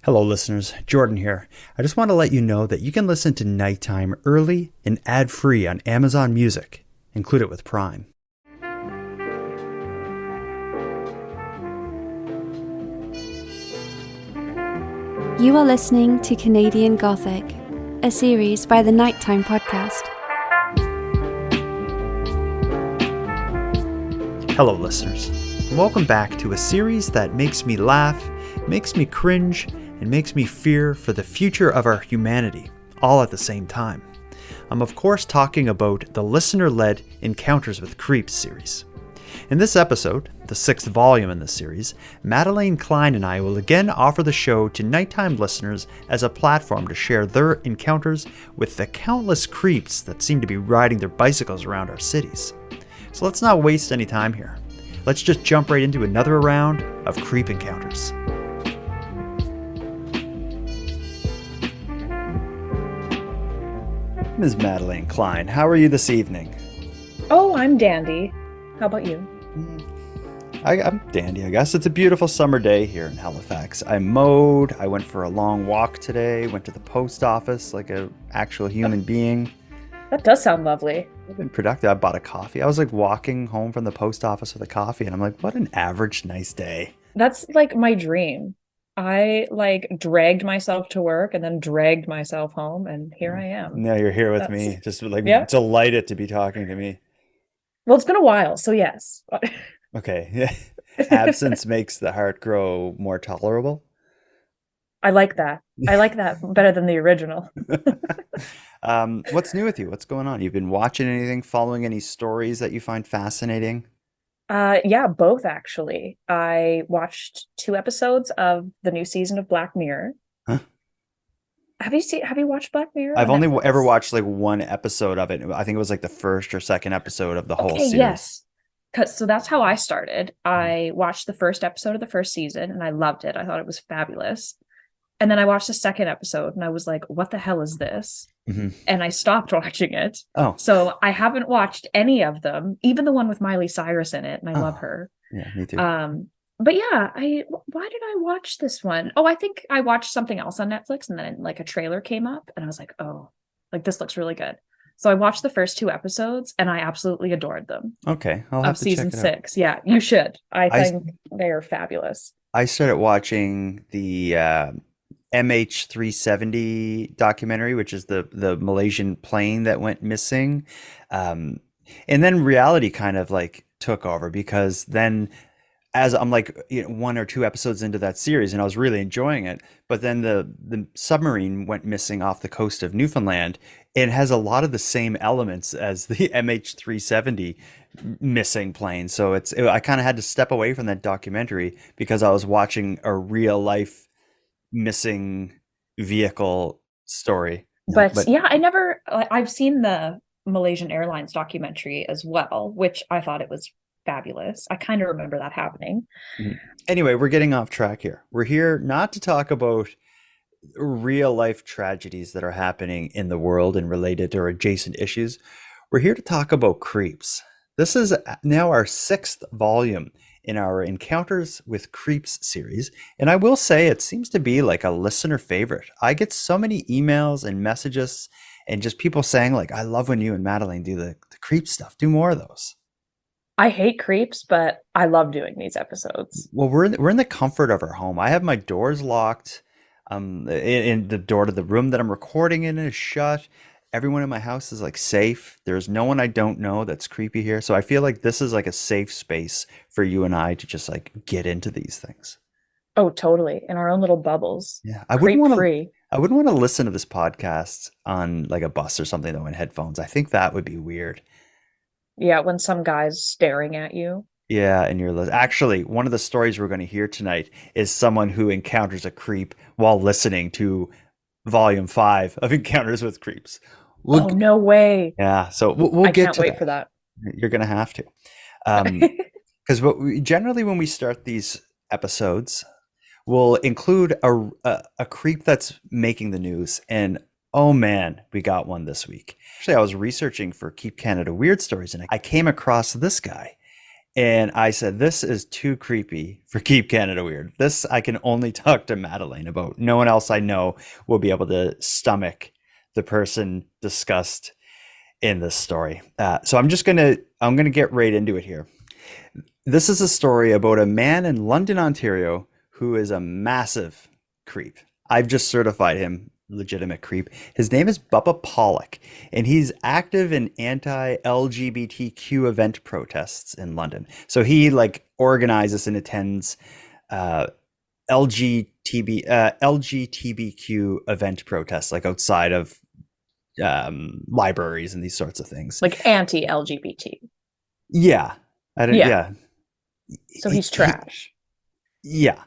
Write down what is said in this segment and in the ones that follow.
Hello listeners, Jordan here. I just want to let you know that you can listen to Nighttime early and ad-free on Amazon Music. Include it with Prime. You are listening to Canadian Gothic, a series by the Nighttime Podcast. Hello listeners, and welcome back to a series that makes me laugh, makes me cringe, and makes me fear for the future of our humanity, all at the same time. I'm of course talking about the listener-led Encounters with Creeps series. In this episode, the 6th volume in this series, Madelayne Klein and I will again offer the show to nighttime listeners as a platform to share their encounters with the countless creeps that seem to be riding their bicycles around our cities. So let's not waste any time here. Let's just jump right into another round of creep encounters. Ms. Madelayne Klein, how are you this evening? Oh, I'm dandy. How about you? I'm dandy, I guess. It's a beautiful summer day here in Halifax. I mowed, I went for a long walk today, went to the post office like an actual human being. That does sound lovely. I've been productive. I bought a coffee. I was like walking home from the post office with a coffee and I'm like, what an average nice day. That's like my dream. I dragged myself to work and then dragged myself home, and here I am. Now you're here with me, just delighted to be talking to me. Well, it's been a while, so yes. Okay. Absence makes the heart grow more tolerable. I like that. I like that better than the original. What's new with you? What's going on? You've been watching anything, following any stories that you find fascinating? Yeah, both actually. I watched 2 episodes of the new season of Black Mirror. Huh? Have you watched Black Mirror? I've only ever watched like one episode of it. I think it was like the first or second episode of the whole series. Yes. So that's how I started. I watched the first episode of the first season and I loved it. I thought it was fabulous. And then I watched the second episode and I was like, what the hell is this? Mm-hmm. And I stopped watching it. Oh. So I haven't watched any of them, even the one with Miley Cyrus in it. And I love her. Yeah, me too. But yeah, why did I watch this one? Oh, I think I watched something else on Netflix and then like a trailer came up and I was like, oh, like this looks really good. So I watched the first 2 episodes and I absolutely adored them. Okay. I'll have to season check it 6. Yeah, you should. I think they are fabulous. I started watching the MH370 documentary, which is the Malaysian plane that went missing. And then reality kind of like took over because then as I'm like 1 or 2 episodes into that series and I was really enjoying it, but then the submarine went missing off the coast of Newfoundland. It has a lot of the same elements as the MH370 missing plane. So I kind of had to step away from that documentary because I was watching a real life missing vehicle story. But yeah, I've seen the Malaysian Airlines documentary as well, which I thought it was fabulous. I kind of remember that happening. Anyway, we're getting off track here. We're here not to talk about real life tragedies that are happening in the world and related or adjacent issues. We're here to talk about creeps. This is now our 6th volume in our Encounters with Creeps series. And I will say it seems to be like a listener favorite. I get so many emails and messages and just people saying like, I love when you and Madelayne do the creep stuff. Do more of those. I hate creeps, but I love doing these episodes. Well, we're in the comfort of our home. I have my doors locked. In the door to the room that I'm recording in is shut. Everyone in my house is like safe. There's no one I don't know that's creepy here. So I feel like this is like a safe space for you and I to just like get into these things. Oh, totally. In our own little bubbles. Yeah. I wouldn't want to listen to this podcast on like a bus or something though in headphones. I think that would be weird. Yeah, when some guy's staring at you. Yeah, and you're actually one of the stories we're going to hear tonight is someone who encounters a creep while listening to Volume 5 of Encounters with Creeps. No way! Yeah, so we'll I get can't to wait that. for that. You're going to have to, because generally when we start these episodes, we'll include a creep that's making the news, and oh man, we got one this week. Actually, I was researching for Keep Canada Weird Stories, and I came across this guy. And I said, this is too creepy for Keep Canada Weird. This I can only talk to Madelayne about. No one else I know will be able to stomach the person discussed in this story. So I'm gonna get right into it here. This is a story about a man in London, Ontario, who is a massive creep. I've just certified him legitimate creep. His name is Bubba Pollock, and he's active in anti-LGBTQ event protests in London. So he organizes and attends LGBTQ event protests, like outside of libraries and these sorts of things, like anti-LGBT. Yeah, yeah. So he's trash. Yeah.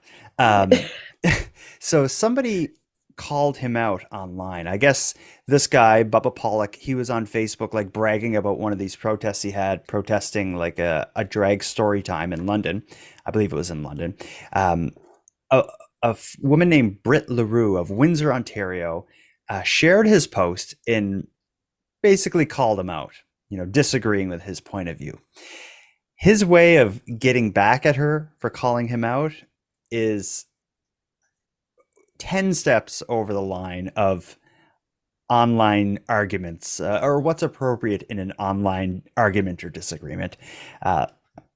So somebody called him out online. I guess this guy, Bubba Pollock, he was on Facebook bragging about one of these protests he had, protesting a drag story time in London. I believe it was in London. A woman named Britt LaRue of Windsor, Ontario, shared his post and basically called him out, disagreeing with his point of view. His way of getting back at her for calling him out is 10 steps over the line of online arguments, or what's appropriate in an online argument or disagreement.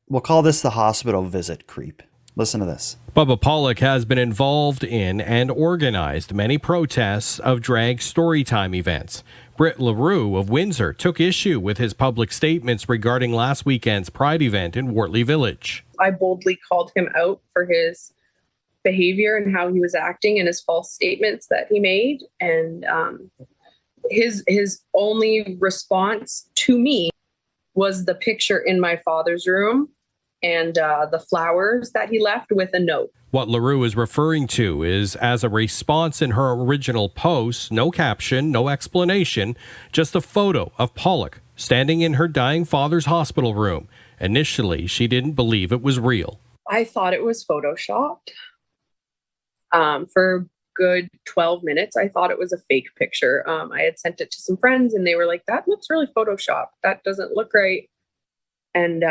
We'll call this the hospital visit creep. Listen to this. Bubba Pollock has been involved in and organized many protests of drag storytime events. Britt LaRue of Windsor took issue with his public statements regarding last weekend's Pride event in Wortley Village. I boldly called him out for his behavior and how he was acting and his false statements that he made. And his only response to me was the picture in my father's room and the flowers that he left with a note. What LaRue is referring to is as a response in her original post, no caption, no explanation, just a photo of Pollock standing in her dying father's hospital room. Initially, she didn't believe it was real. I thought it was photoshopped. For a good 12 minutes, I thought it was a fake picture. I had sent it to some friends and they were like, that looks really photoshopped. That doesn't look right. And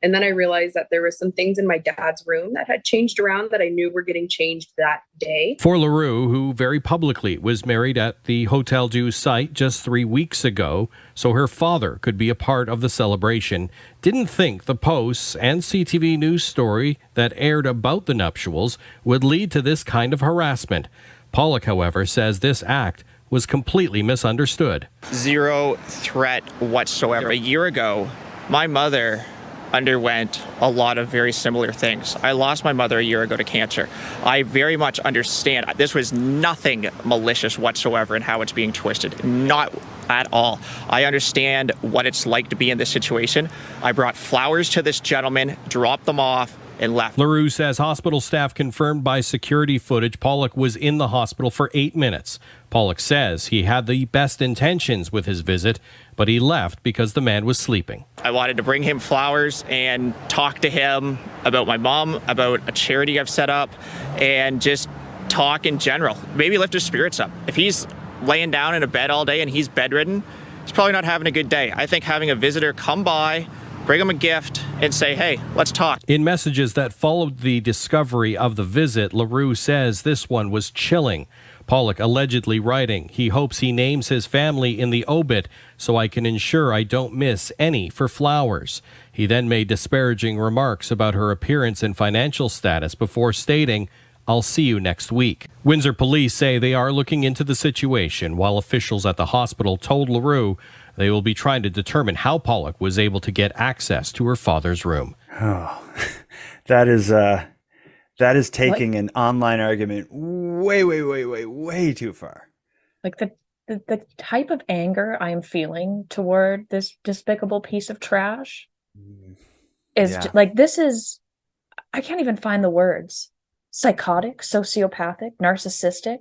then I realized that there were some things in my dad's room that had changed around that I knew were getting changed that day. For LaRue, who very publicly was married at the Hotel Dieu site just 3 weeks ago, so her father could be a part of the celebration, didn't think the posts and CTV News story that aired about the nuptials would lead to this kind of harassment. Pollock, however, says this act was completely misunderstood. Zero threat whatsoever. A year ago, my mother underwent a lot of very similar things. I lost my mother a year ago to cancer. I very much understand. This was nothing malicious whatsoever in how it's being twisted. Not at all. I understand what it's like to be in this situation. I brought flowers to this gentleman, dropped them off, and left. LaRue says hospital staff confirmed by security footage Pollock was in the hospital for 8 minutes. Pollock says he had the best intentions with his visit, but he left because the man was sleeping. I wanted to bring him flowers and talk to him about my mom, about a charity I've set up, and just talk in general. Maybe lift his spirits up. If he's laying down in a bed all day and he's bedridden, he's probably not having a good day. I think having a visitor come by, bring him a gift, and say, hey, let's talk. In messages that followed the discovery of the visit, LaRue says this one was chilling. Pollock allegedly writing, he hopes he names his family in the obit so I can ensure I don't miss any for flowers. He then made disparaging remarks about her appearance and financial status before stating, I'll see you next week. Windsor police say they are looking into the situation, while officials at the hospital told LaRue they will be trying to determine how Pollock was able to get access to her father's room. Oh, that is taking an online argument way too far. Like the type of anger I'm feeling toward this despicable piece of trash is this is, I can't even find the words. Psychotic, sociopathic, narcissistic.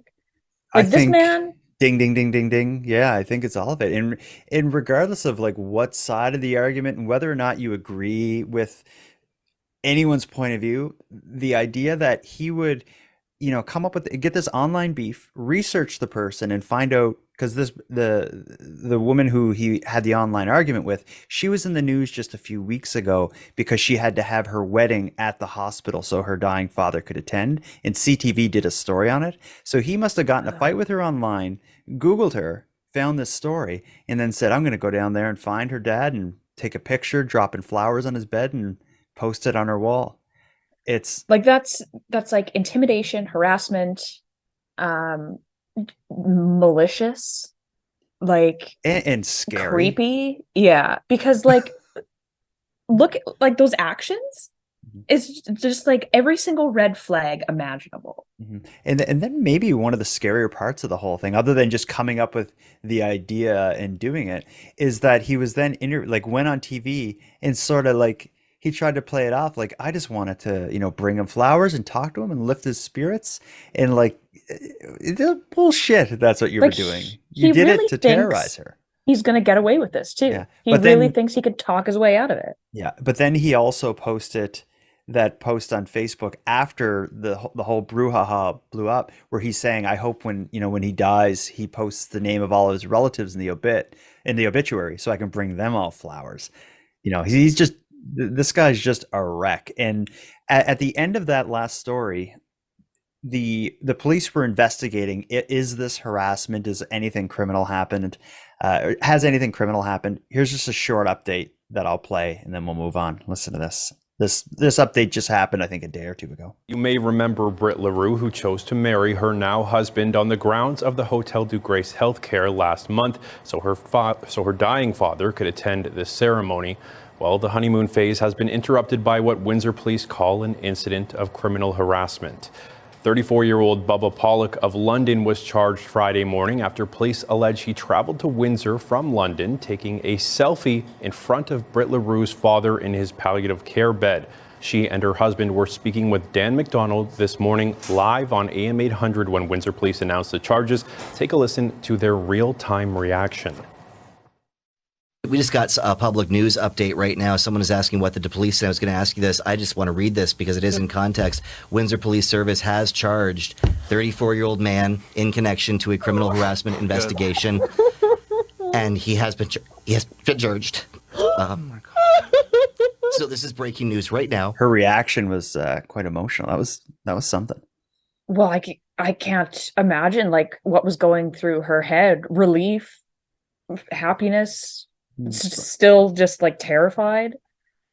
This man. Ding, ding, ding, ding, ding. Yeah, I think it's all of it. And regardless of what side of the argument and whether or not you agree with anyone's point of view, the idea that he would come up with, get this online beef, research the person, and find out, because the woman who he had the online argument with, she was in the news just a few weeks ago because she had to have her wedding at the hospital so her dying father could attend, and CTV did a story on it. So he must have gotten a fight with her online, Googled her, found this story, and then said, I'm going to go down there and find her dad and take a picture, dropping flowers on his bed, and post it on her wall. It's like that's like intimidation, harassment, malicious, like, and scary, creepy. Yeah, because like look, like those actions is just like every single red flag imaginable. And then maybe one of the scarier parts of the whole thing, other than just coming up with the idea and doing it, is that he was then went on TV and sort of like, he tried to play it off like, I just wanted to, bring him flowers and talk to him and lift his spirits, and like, bullshit. That's what you were doing. You did really it to terrorize her. He's going to get away with this too. Yeah. He really thinks he could talk his way out of it. Yeah, but then he also posted that post on Facebook after the whole brouhaha blew up, where he's saying, I hope when he dies, he posts the name of all of his relatives in the obituary, so I can bring them all flowers. He's just, this guy's just a wreck. And at the end of that last story, the police were investigating, is this harassment? Has anything criminal happened? Here's just a short update that I'll play, and then we'll move on. Listen to this. This update just happened, I think, a day or two ago. You may remember Britt LaRue, who chose to marry her now husband on the grounds of the Hotel du Grace Healthcare last month, so her dying father could attend this ceremony. Well, the honeymoon phase has been interrupted by what Windsor police call an incident of criminal harassment. 34-year-old Bubba Pollock of London was charged Friday morning after police allege he traveled to Windsor from London, taking a selfie in front of Britt LaRue's father in his palliative care bed. She and her husband were speaking with Dan McDonald this morning live on AM 800 when Windsor police announced the charges. Take a listen to their real-time reaction. We just got a public news update right now. Someone is asking what the police said. I was going to ask you this. I just want to read this because it is in context. Windsor Police Service has charged 34-year-old man in connection to a criminal harassment investigation, and he has been charged. Oh my God. So this is breaking news right now. Her reaction was quite emotional. That was something. Well, I can't imagine like what was going through her head. Relief, happiness. Still just like terrified.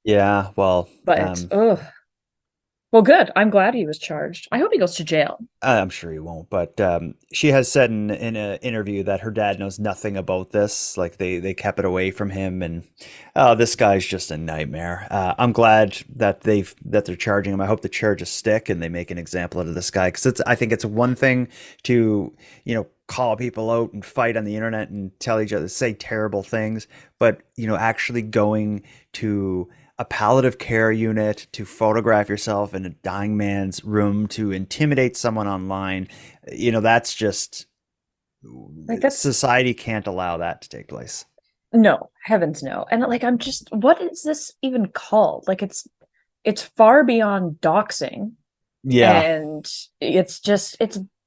Yeah, well, but well, good. I'm glad he was charged. I hope he goes to jail. I'm sure he won't, but she has said in an interview that her dad knows nothing about this. Like they kept it away from him, and this guy's just a nightmare. I'm glad that they're charging him. I hope the charges stick and they make an example out of this guy, because I think it's one thing to call people out and fight on the internet and tell each other, say terrible things, but actually going to a palliative care unit to photograph yourself in a dying man's room, to intimidate someone online, that's just, like, society can't allow that to take place. No, heavens no. And like, I'm just, what is this even called? Like, it's far beyond doxing. Yeah. And it's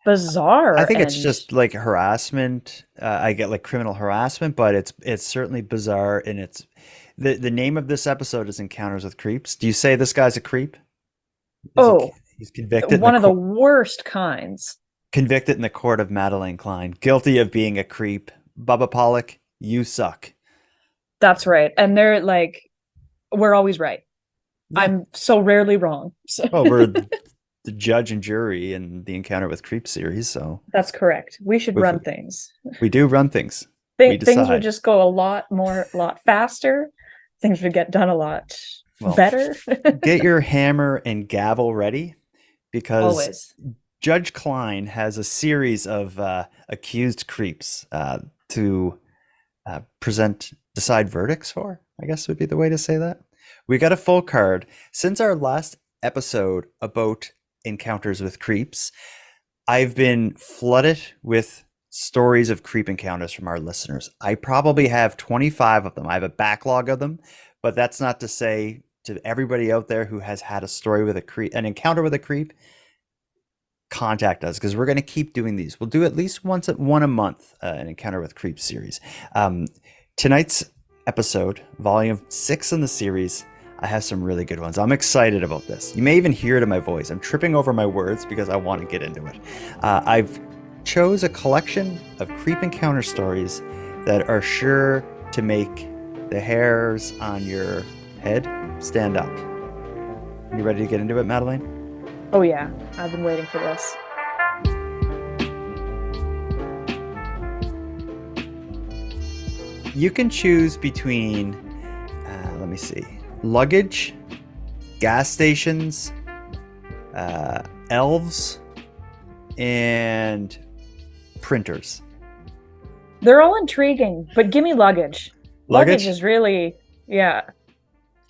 bizarre. I think it's just like harassment. I get like criminal harassment, but it's certainly bizarre. And it's the name of this episode is Encounters with Creeps. Do you say this guy's a creep? He's convicted. One of the worst kinds. Convicted in the court of Madelayne Klein, guilty of being a creep. Bubba Pollock, you suck. That's right. And they're like, we're always right. Yeah. I'm so rarely wrong. So. Oh, we're the judge and jury in the Encounter with Creep series, so that's correct. We should run things. We do run things. Things would just go a lot faster. Things would get done a lot better. Get your hammer and gavel ready, because always. Judge Klein has a series of accused creeps to decide verdicts for, I guess would be the way to say that. We got a full card. Since our last episode about Encounters with Creeps, I've been flooded with stories of creep encounters from our listeners. I probably have 25 of them. I have a backlog of them, but that's not to say to everybody out there who has had a story with an encounter with a creep, contact us, because we're going to keep doing these. We'll do at least one a month, an Encounter with Creeps series. Tonight's episode, volume 6 in the series, I have some really good ones. I'm excited about this. You may even hear it in my voice. I'm tripping over my words because I want to get into it. I've chose a collection of creep encounter stories that are sure to make the hairs on your head stand up. You ready to get into it, Madelayne? Oh yeah, I've been waiting for this. You can choose between, let me see, luggage, gas stations, elves, and printers. They're all intriguing, but give me luggage. Luggage is really, yeah.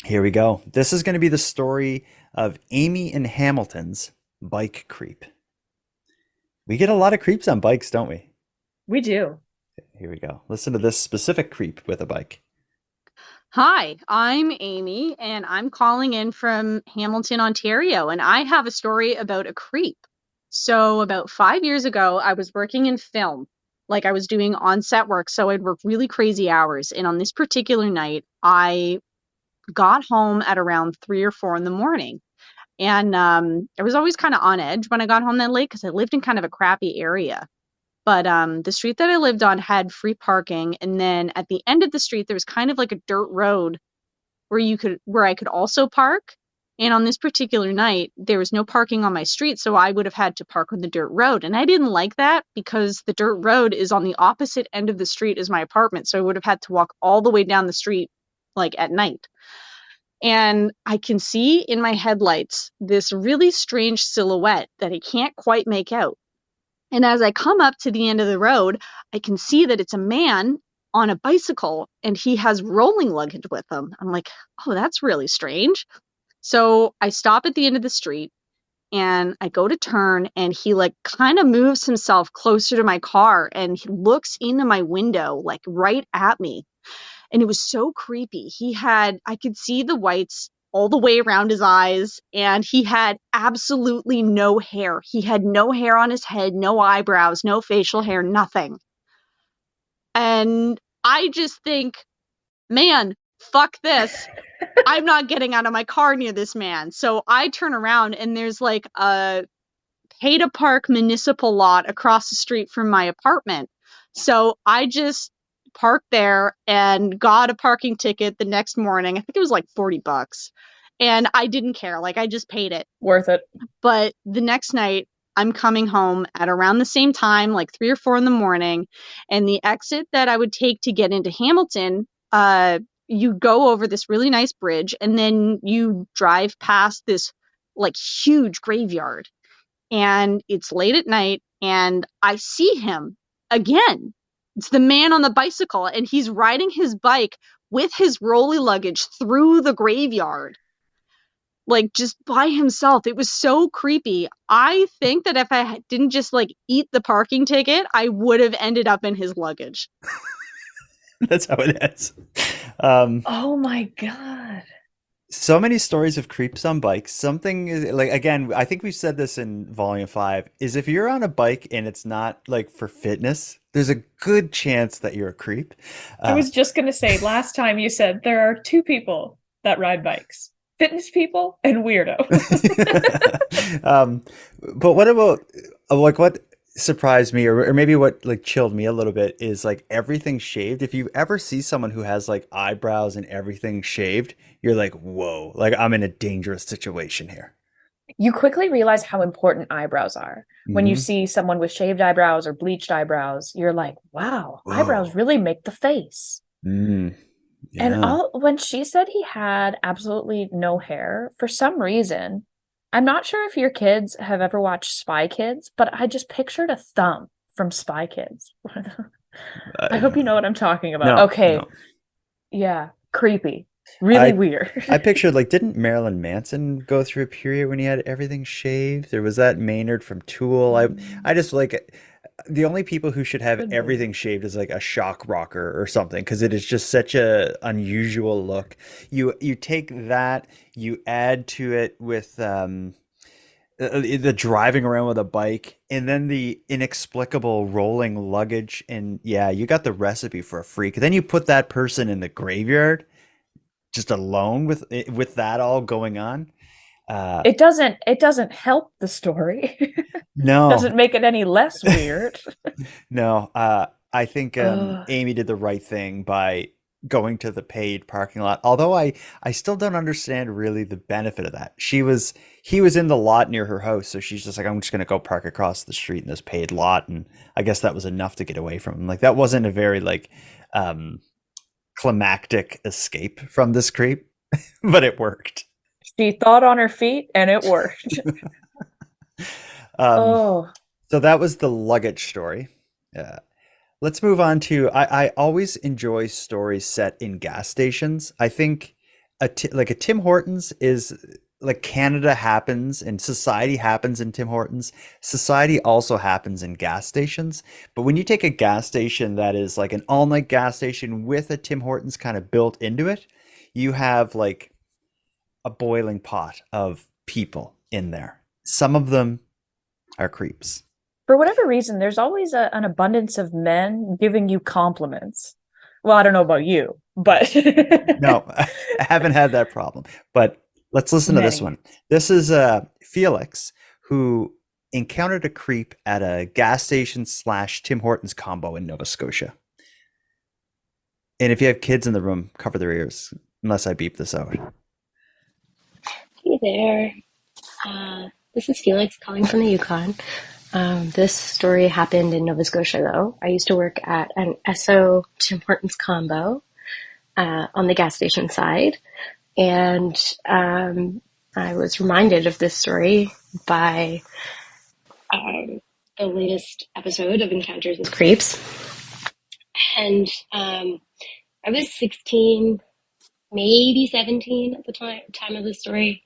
Here we go. This is going to be the story of Amy and Hamilton's bike creep. We get a lot of creeps on bikes, don't we? We do. Here we go. Listen to this specific creep with a bike. Hi, I'm Amy, and I'm calling in from Hamilton, Ontario, and I have a story about a creep. So about 5 years ago, I was working in film. Like, I was doing on-set work, so I'd work really crazy hours. And on this particular night, I got home at around 3 or 4 in the morning. And I was always kind of on edge when I got home that late because I lived in kind of a crappy area. But the street that I lived on had free parking. And then at the end of the street, there was kind of like a dirt road where I could also park. And on this particular night, there was no parking on my street, so I would have had to park on the dirt road. And I didn't like that because the dirt road is on the opposite end of the street as my apartment. So I would have had to walk all the way down the street, like at night. And I can see in my headlights this really strange silhouette that I can't quite make out. And as I come up to the end of the road, I can see that it's a man on a bicycle and he has rolling luggage with him. I'm like, oh, that's really strange. So I stop at the end of the street and I go to turn, and he like kind of moves himself closer to my car and he looks into my window, like right at me. And it was so creepy. I could see the whites all the way around his eyes, and he had absolutely no hair. He had no hair on his head, no eyebrows, no facial hair, nothing. And I just think, man, fuck this. I'm not getting out of my car near this man. So I turn around, and there's like a pay to park municipal lot across the street from my apartment. So I just parked there and got a parking ticket the next morning. I think it was like $40. And I didn't care. Like, I just paid it. Worth it. But the next night, I'm coming home at around the same time, like 3 or 4 in the morning. And the exit that I would take to get into Hamilton, you go over this really nice bridge, and then you drive past this like huge graveyard. And it's late at night, and I see him again. It's the man on the bicycle, and he's riding his bike with his rolly luggage through the graveyard, like just by himself. It was so creepy. I think that if I didn't just like eat the parking ticket, I would have ended up in his luggage. That's how it is. Oh my God. So many stories of creeps on bikes. Something is like, again, I think we've said this in volume 5, is if you're on a bike and it's not like for fitness, there's a good chance that you're a creep. I was just going to say, last time you said there are 2 people that ride bikes, fitness people and weirdos. But what about, like, what surprised me, or maybe what like chilled me a little bit, is like everything shaved. If you ever see someone who has like eyebrows and everything shaved, you're like, whoa, like I'm in a dangerous situation here. You quickly realize how important eyebrows are. When you see someone with shaved eyebrows or bleached eyebrows, you're like, wow, Whoa. Eyebrows really make the face. Yeah. And when she said he had absolutely no hair, for some reason, I'm not sure if your kids have ever watched Spy Kids, but I just pictured a thumb from Spy Kids. I hope you know what I'm talking about. No, okay. no. Yeah. Creepy. Really weird. I pictured, like, didn't Marilyn Manson go through a period when he had everything shaved? There was that Maynard from Tool. I just like, the only people who should have everything shaved is like a shock rocker or something, because it is just such a unusual look. You take that, you add to it with the driving around with a bike, and then the inexplicable rolling luggage. And yeah, you got the recipe for a freak. Then you put that person in the graveyard just alone with that all going on. It doesn't help the story. No, Doesn't make it any less weird. no. I think Ugh. Amy did the right thing by going to the paid parking lot. Although I still don't understand really the benefit of that. He was in the lot near her house, so she's just like, I'm just gonna go park across the street in this paid lot, and I guess that was enough to get away from him. Like that wasn't a very like um climactic escape from this creep, but it worked. She thought on her feet and it worked. Um, Oh, so that was the luggage story. Yeah. Let's move on to I always enjoy stories set in gas stations. I think like a Tim Hortons is like Canada happens and society happens in Tim Hortons. Society also happens in gas stations. But when you take a gas station that is like an all-night gas station with a Tim Hortons kind of built into it, you have like a boiling pot of people in there. Some of them are creeps. for whatever reason, there's always an abundance of men giving you compliments. Well, I don't know about you, but No, I haven't had that problem. But let's listen to this many. one. This is Felix, who encountered a creep at a gas station slash Tim Hortons combo in Nova Scotia. And if you have kids in the room, cover their ears, unless I beep this out. Hey there. This is Felix calling from the Yukon. This story happened in Nova Scotia, though. I used to work at an Esso Tim Hortons combo on the gas station side. And I was reminded of this story by the latest episode of Encounters with Creeps. And I was 16, maybe 17 at the time of the story.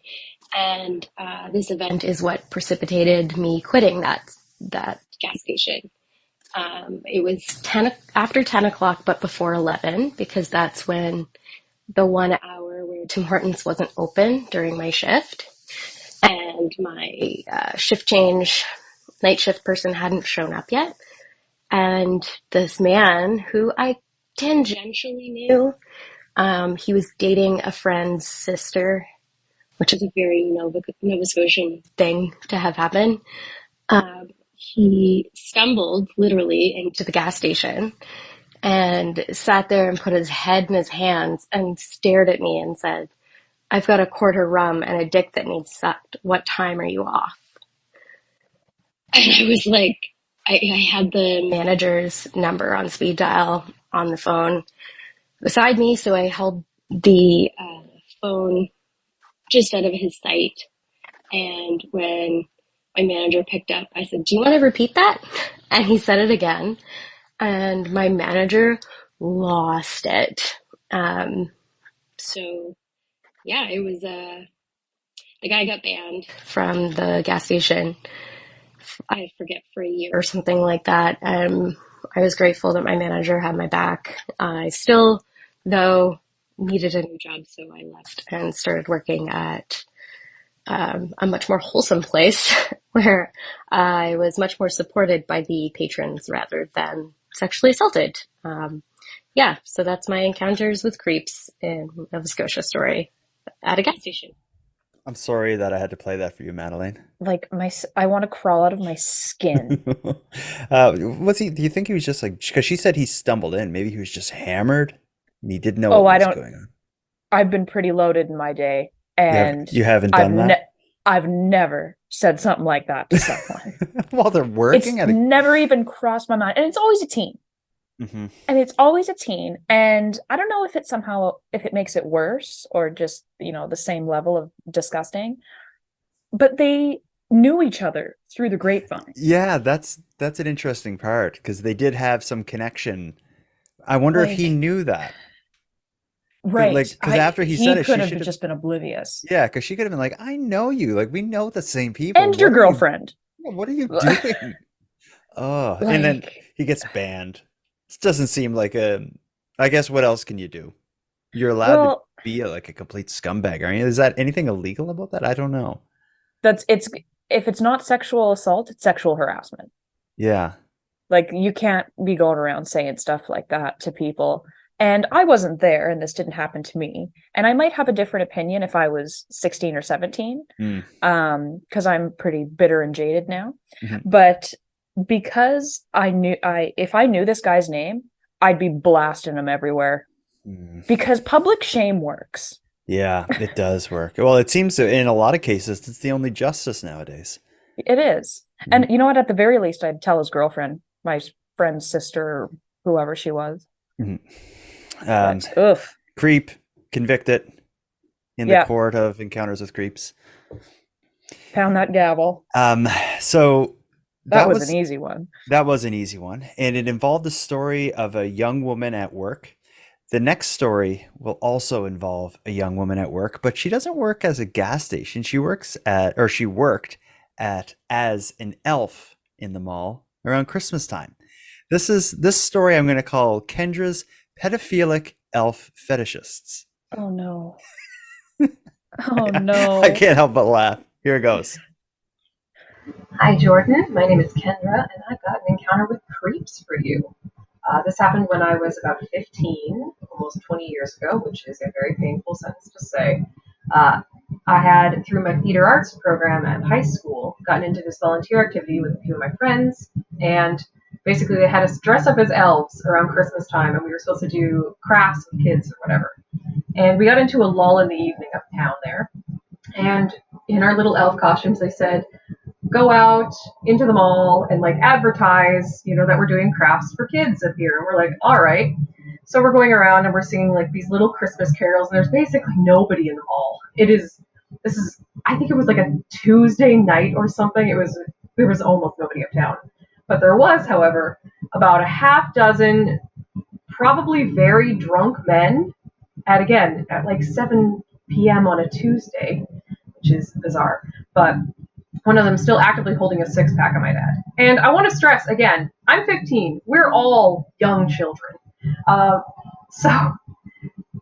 And this event is what precipitated me quitting that gas station. It was after 10 o'clock, but before 11, because that's when the 1 hour where Tim Hortons wasn't open during my shift. And my shift change, night shift person hadn't shown up yet. And this man, who I tangentially knew, he was dating a friend's sister, which is a very Nova Scotian thing to have happen. He stumbled literally into the gas station and sat there and put his head in his hands and stared at me and said, "I've got a quarter rum and a dick that needs sucked. What time are you off?" And I was like, I had the manager's number on speed dial on the phone beside me, so I held the phone just out of his sight. And when my manager picked up, I said, "Do you want to repeat that?" And he said it again. And my manager lost it. So yeah, it was, the guy got banned from the gas station. I forget, for a year or something like that. I was grateful that my manager had my back. I still, though, needed a new job, so I left and started working at a much more wholesome place where I was much more supported by the patrons rather than sexually assaulted. Yeah, so that's my encounters with creeps in Nova Scotia story at a gas station. I'm sorry that I had to play that for you, Madeline. Like I want to crawl out of my skin. Was he? Do you think he was just like? Because she said he stumbled in. Maybe he was just hammered and he didn't know Oh, what I was don't. going on. I've been pretty loaded in my day, and You haven't done that? I've never said something like that to someone. While they're It's working at a. never even crossed my mind, and it's always a teen. Mhm. And it's always a teen, and I don't know if it makes it worse or just, the same level of disgusting, but they knew each other through the grapevine. Yeah, that's an interesting part because they did have some connection. I wonder if he Like, knew that. right. Because after he said it, could she have should have. just been oblivious. Yeah, because she could have been like, "I know you. Like we know the same people. And your girlfriend. What are you doing?" Oh, and then Like, he gets banned. This doesn't seem like a. I guess what else can you do? You're allowed to well, be like a complete scumbag, aren't you? Is that anything illegal about that? I don't know. it's if it's not sexual assault, it's sexual harassment. Yeah. Like, you can't be going around saying stuff like that to people. And I wasn't there, and this didn't happen to me. And I might have a different opinion if I was 16 or 17, because I'm pretty bitter and jaded now. But because if I knew this guy's name, I'd be blasting him everywhere. Because public shame works. Yeah, it does work. Well, it seems to, in a lot of cases, it's the only justice nowadays. It is. And you know what? At the very least, I'd tell his girlfriend, my friend's sister, or whoever she was. Creep, convicted in the court of encounters with creeps. Pound that gavel. So that was an easy one. That was an easy one. And it involved the story of a young woman at work. The next story will also involve a young woman at work, but she doesn't work as a gas station. She worked as an elf in the mall around Christmas time. This story I'm going to call Kendra's Pedophilic Elf Fetishists. Oh no. Oh no. I can't help but laugh. Here it goes. Hi Jordan, my name is Kendra and I've got an encounter with creeps for you. This happened when I was about 15, almost 20 years ago, which is a very painful sentence to say. I had, through my theater arts program at high school, gotten into this volunteer activity with a few of my friends, and basically they had us dress up as elves around Christmas time, and we were supposed to do crafts with kids or whatever. And we got into a lull in the evening uptown there, and in our little elf costumes they said, go out into the mall and like advertise, that we're doing crafts for kids up here. And we're like, all right. So we're going around and we're singing like these little Christmas carols, and there's basically nobody in the mall. I think it was like a Tuesday night or something. There was almost nobody uptown. But there was, however, about a half dozen probably very drunk men at like 7 p.m. on a Tuesday, which is bizarre. But one of them still actively holding a six-pack, I might add. And I want to stress, again, I'm 15. We're all young children. So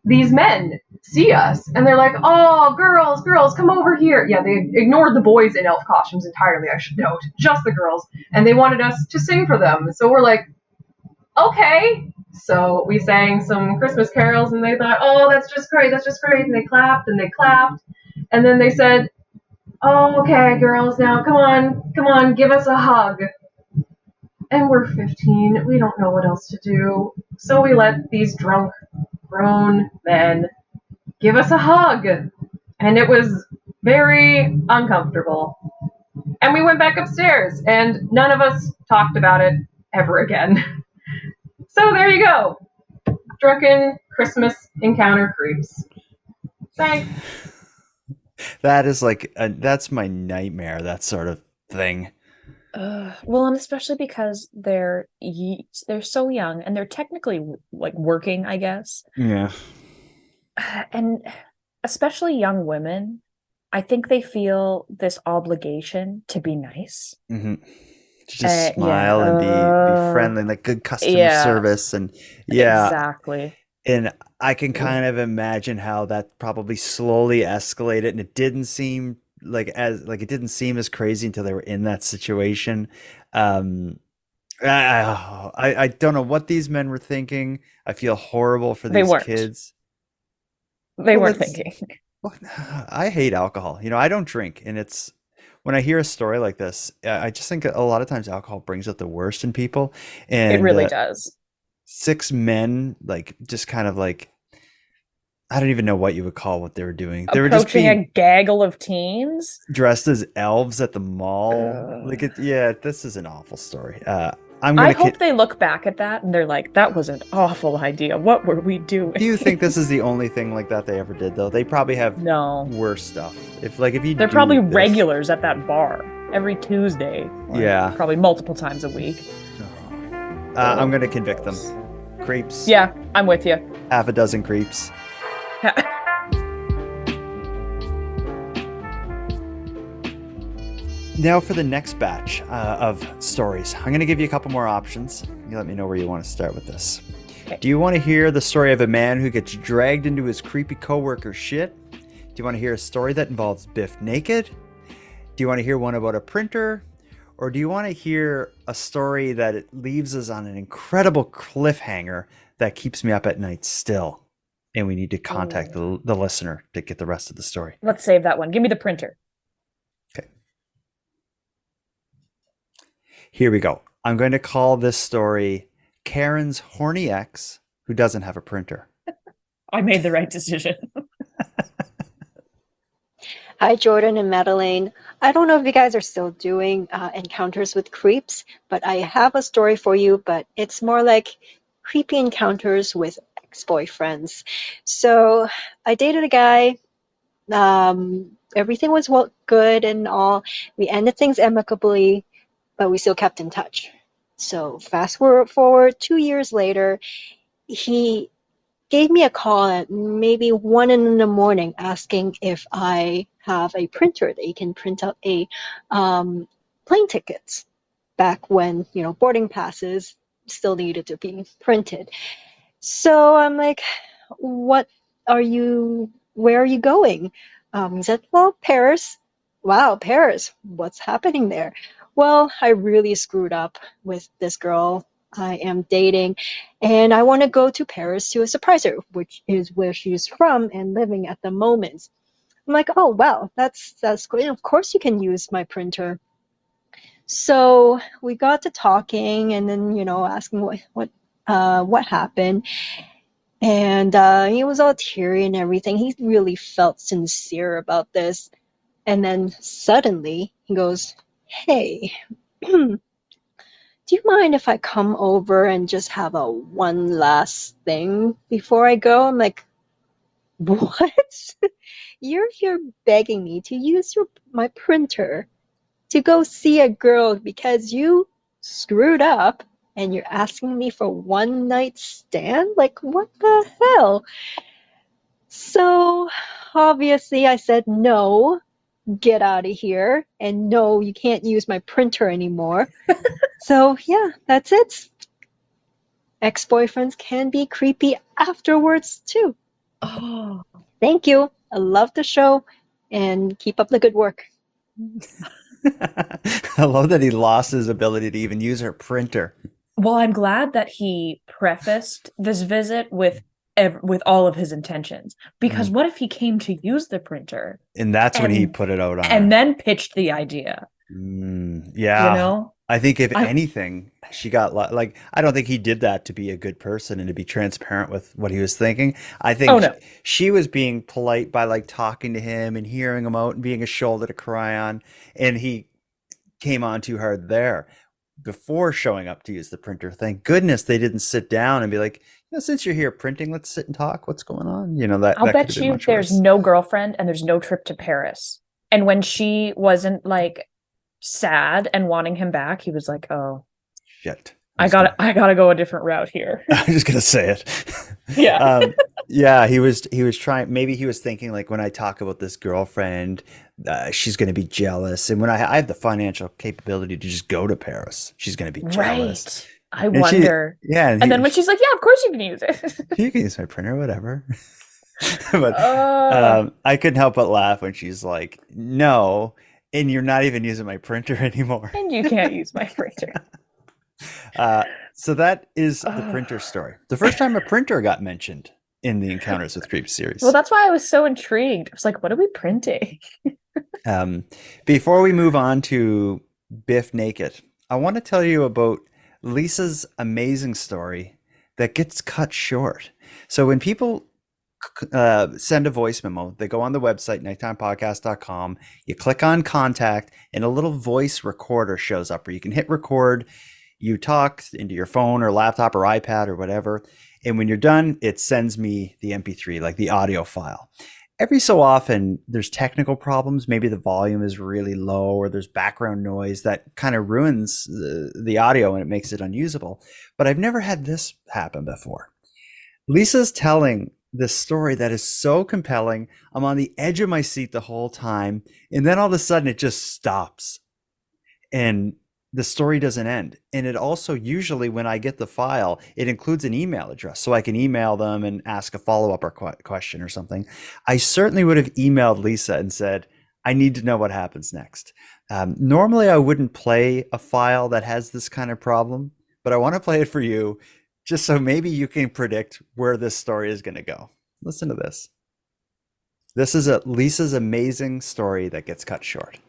these men see us, and they're like, oh, girls, come over here. Yeah, they ignored the boys in elf costumes entirely, I should note. Just the girls. And they wanted us to sing for them. So we're like, okay. So we sang some Christmas carols, and they thought, oh, that's just great. And they clapped. And then they said, oh, okay, girls, now come on, give us a hug. And we're 15, we don't know what else to do. So we let these drunk, grown men give us a hug. And it was very uncomfortable. And we went back upstairs, and none of us talked about it ever again. So there you go. Drunken Christmas encounter creeps. Thanks. That is that's my nightmare, that sort of thing. Well, and especially because they're so young, and they're technically like working, I guess. Yeah. And especially young women, I think they feel this obligation to be nice. Mm-hmm. To just smile and be friendly, like good customer service, and exactly. And I can kind of imagine how that probably slowly escalated, and it didn't seem as crazy until they were in that situation. I don't know what these men were thinking. I feel horrible for these kids. They weren't thinking. I hate alcohol. I don't drink, and it's when I hear a story like this, I just think a lot of times alcohol brings out the worst in people, and it really does. 6 men, just kind of I don't even know what you would call what they were doing. They were just being a gaggle of teens dressed as elves at the mall. This is an awful story. I hope they look back at that and they're like, that was an awful idea. What were we doing? Do you think this is the only thing like that they ever did, though? They probably have worse stuff. They're probably regulars at that bar every Tuesday. Probably multiple times a week. I'm going to convict them. Creeps. Yeah, I'm with you. Half a dozen creeps. Now for the next batch of stories. I'm going to give you a couple more options. You let me know where you want to start with this. Okay. Do you want to hear the story of a man who gets dragged into his creepy coworker's shit? Do you want to hear a story that involves Biff naked? Do you want to hear one about a printer? Or do you want to hear a story that it leaves us on an incredible cliffhanger that keeps me up at night still? And we need to contact the listener to get the rest of the story. Let's save that one. Give me the printer. Okay. Here we go. I'm going to call this story Karen's Horny Ex Who Doesn't Have a Printer. I made the right decision. Hi, Jordan and Madelayne. I don't know if you guys are still doing encounters with creeps, but I have a story for you, but it's more like creepy encounters with ex-boyfriends. So I dated a guy. Everything was good and all. We ended things amicably, but we still kept in touch. So fast forward 2 years later, he gave me a call at maybe 1 in the morning asking if I have a printer that he can print out a plane tickets back when, boarding passes still needed to be printed. So I'm like, where are you going? He said, well, Paris. Wow, Paris. What's happening there? Well, I really screwed up with this girl I am dating, and I want to go to Paris to surprise her, which is where she's from and living at the moment. I'm like, oh, wow, that's great. Of course you can use my printer. So we got to talking, and then, asking what happened. And he was all teary and everything. He really felt sincere about this. And then suddenly he goes, hey, do you mind if I come over and just have a one last thing before I go? I'm like, what? You're here begging me to use my printer to go see a girl because you screwed up and you're asking me for one night stand? Like, what the hell? So obviously I said, no, get out of here. And no, you can't use my printer anymore. So yeah, that's it. Ex-boyfriends can be creepy afterwards too. Oh, Thank you. I love the show and keep up the good work. I love that he lost his ability to even use her printer. well, I'm glad that he prefaced this visit with all of his intentions. Because what if he came to use the printer? And that's when he put it out on and her. then pitched the idea. Yeah. I think if anything, she got like, I don't think he did that to be a good person and to be transparent with what he was thinking. I think she was being polite by like talking to him and hearing him out and being a shoulder to cry on. And he came on too hard there before showing up to use the printer. Thank goodness they didn't sit down and be like, since you're here printing, let's sit and talk. What's going on? I'll bet you there's no girlfriend and there's no trip to Paris. And when she wasn't like sad and wanting him back, he was like, oh shit, I gotta go a different route here. I'm just gonna say it. He was trying, maybe he was thinking like, when I talk about this girlfriend, she's gonna be jealous, and when I have the financial capability to just go to Paris, she's gonna be jealous. I wonder. And then when she's like, yeah, of course you can use it. You can use my printer, whatever. But I couldn't help but laugh when she's like, no, and you're not even using my printer anymore. And you can't use my printer. So that is the printer story. The first time a printer got mentioned in the Encounters with Creeps series. Well, that's why I was so intrigued. I was like, what are we printing? Before we move on to Biff Naked, I want to tell you about Lisa's amazing story that gets cut short. So when people send a voice memo, they go on the website, nighttimepodcast.com, you click on contact, and a little voice recorder shows up where you can hit record, you talk into your phone or laptop or iPad or whatever, and when you're done, it sends me the MP3, like the audio file. Every so often, there's technical problems. Maybe the volume is really low or there's background noise that kind of ruins the audio and it makes it unusable. But I've never had this happen before. Lisa's telling this story that is so compelling. I'm on the edge of my seat the whole time. And then all of a sudden it just stops. And the story doesn't end. And it also, usually when I get the file, it includes an email address so I can email them and ask a follow-up or question or something. I certainly would have emailed Lisa and said, I need to know what happens next. Normally, I wouldn't play a file that has this kind of problem, but I want to play it for you just so maybe you can predict where this story is going to go. Listen to this. This is Lisa's amazing story that gets cut short.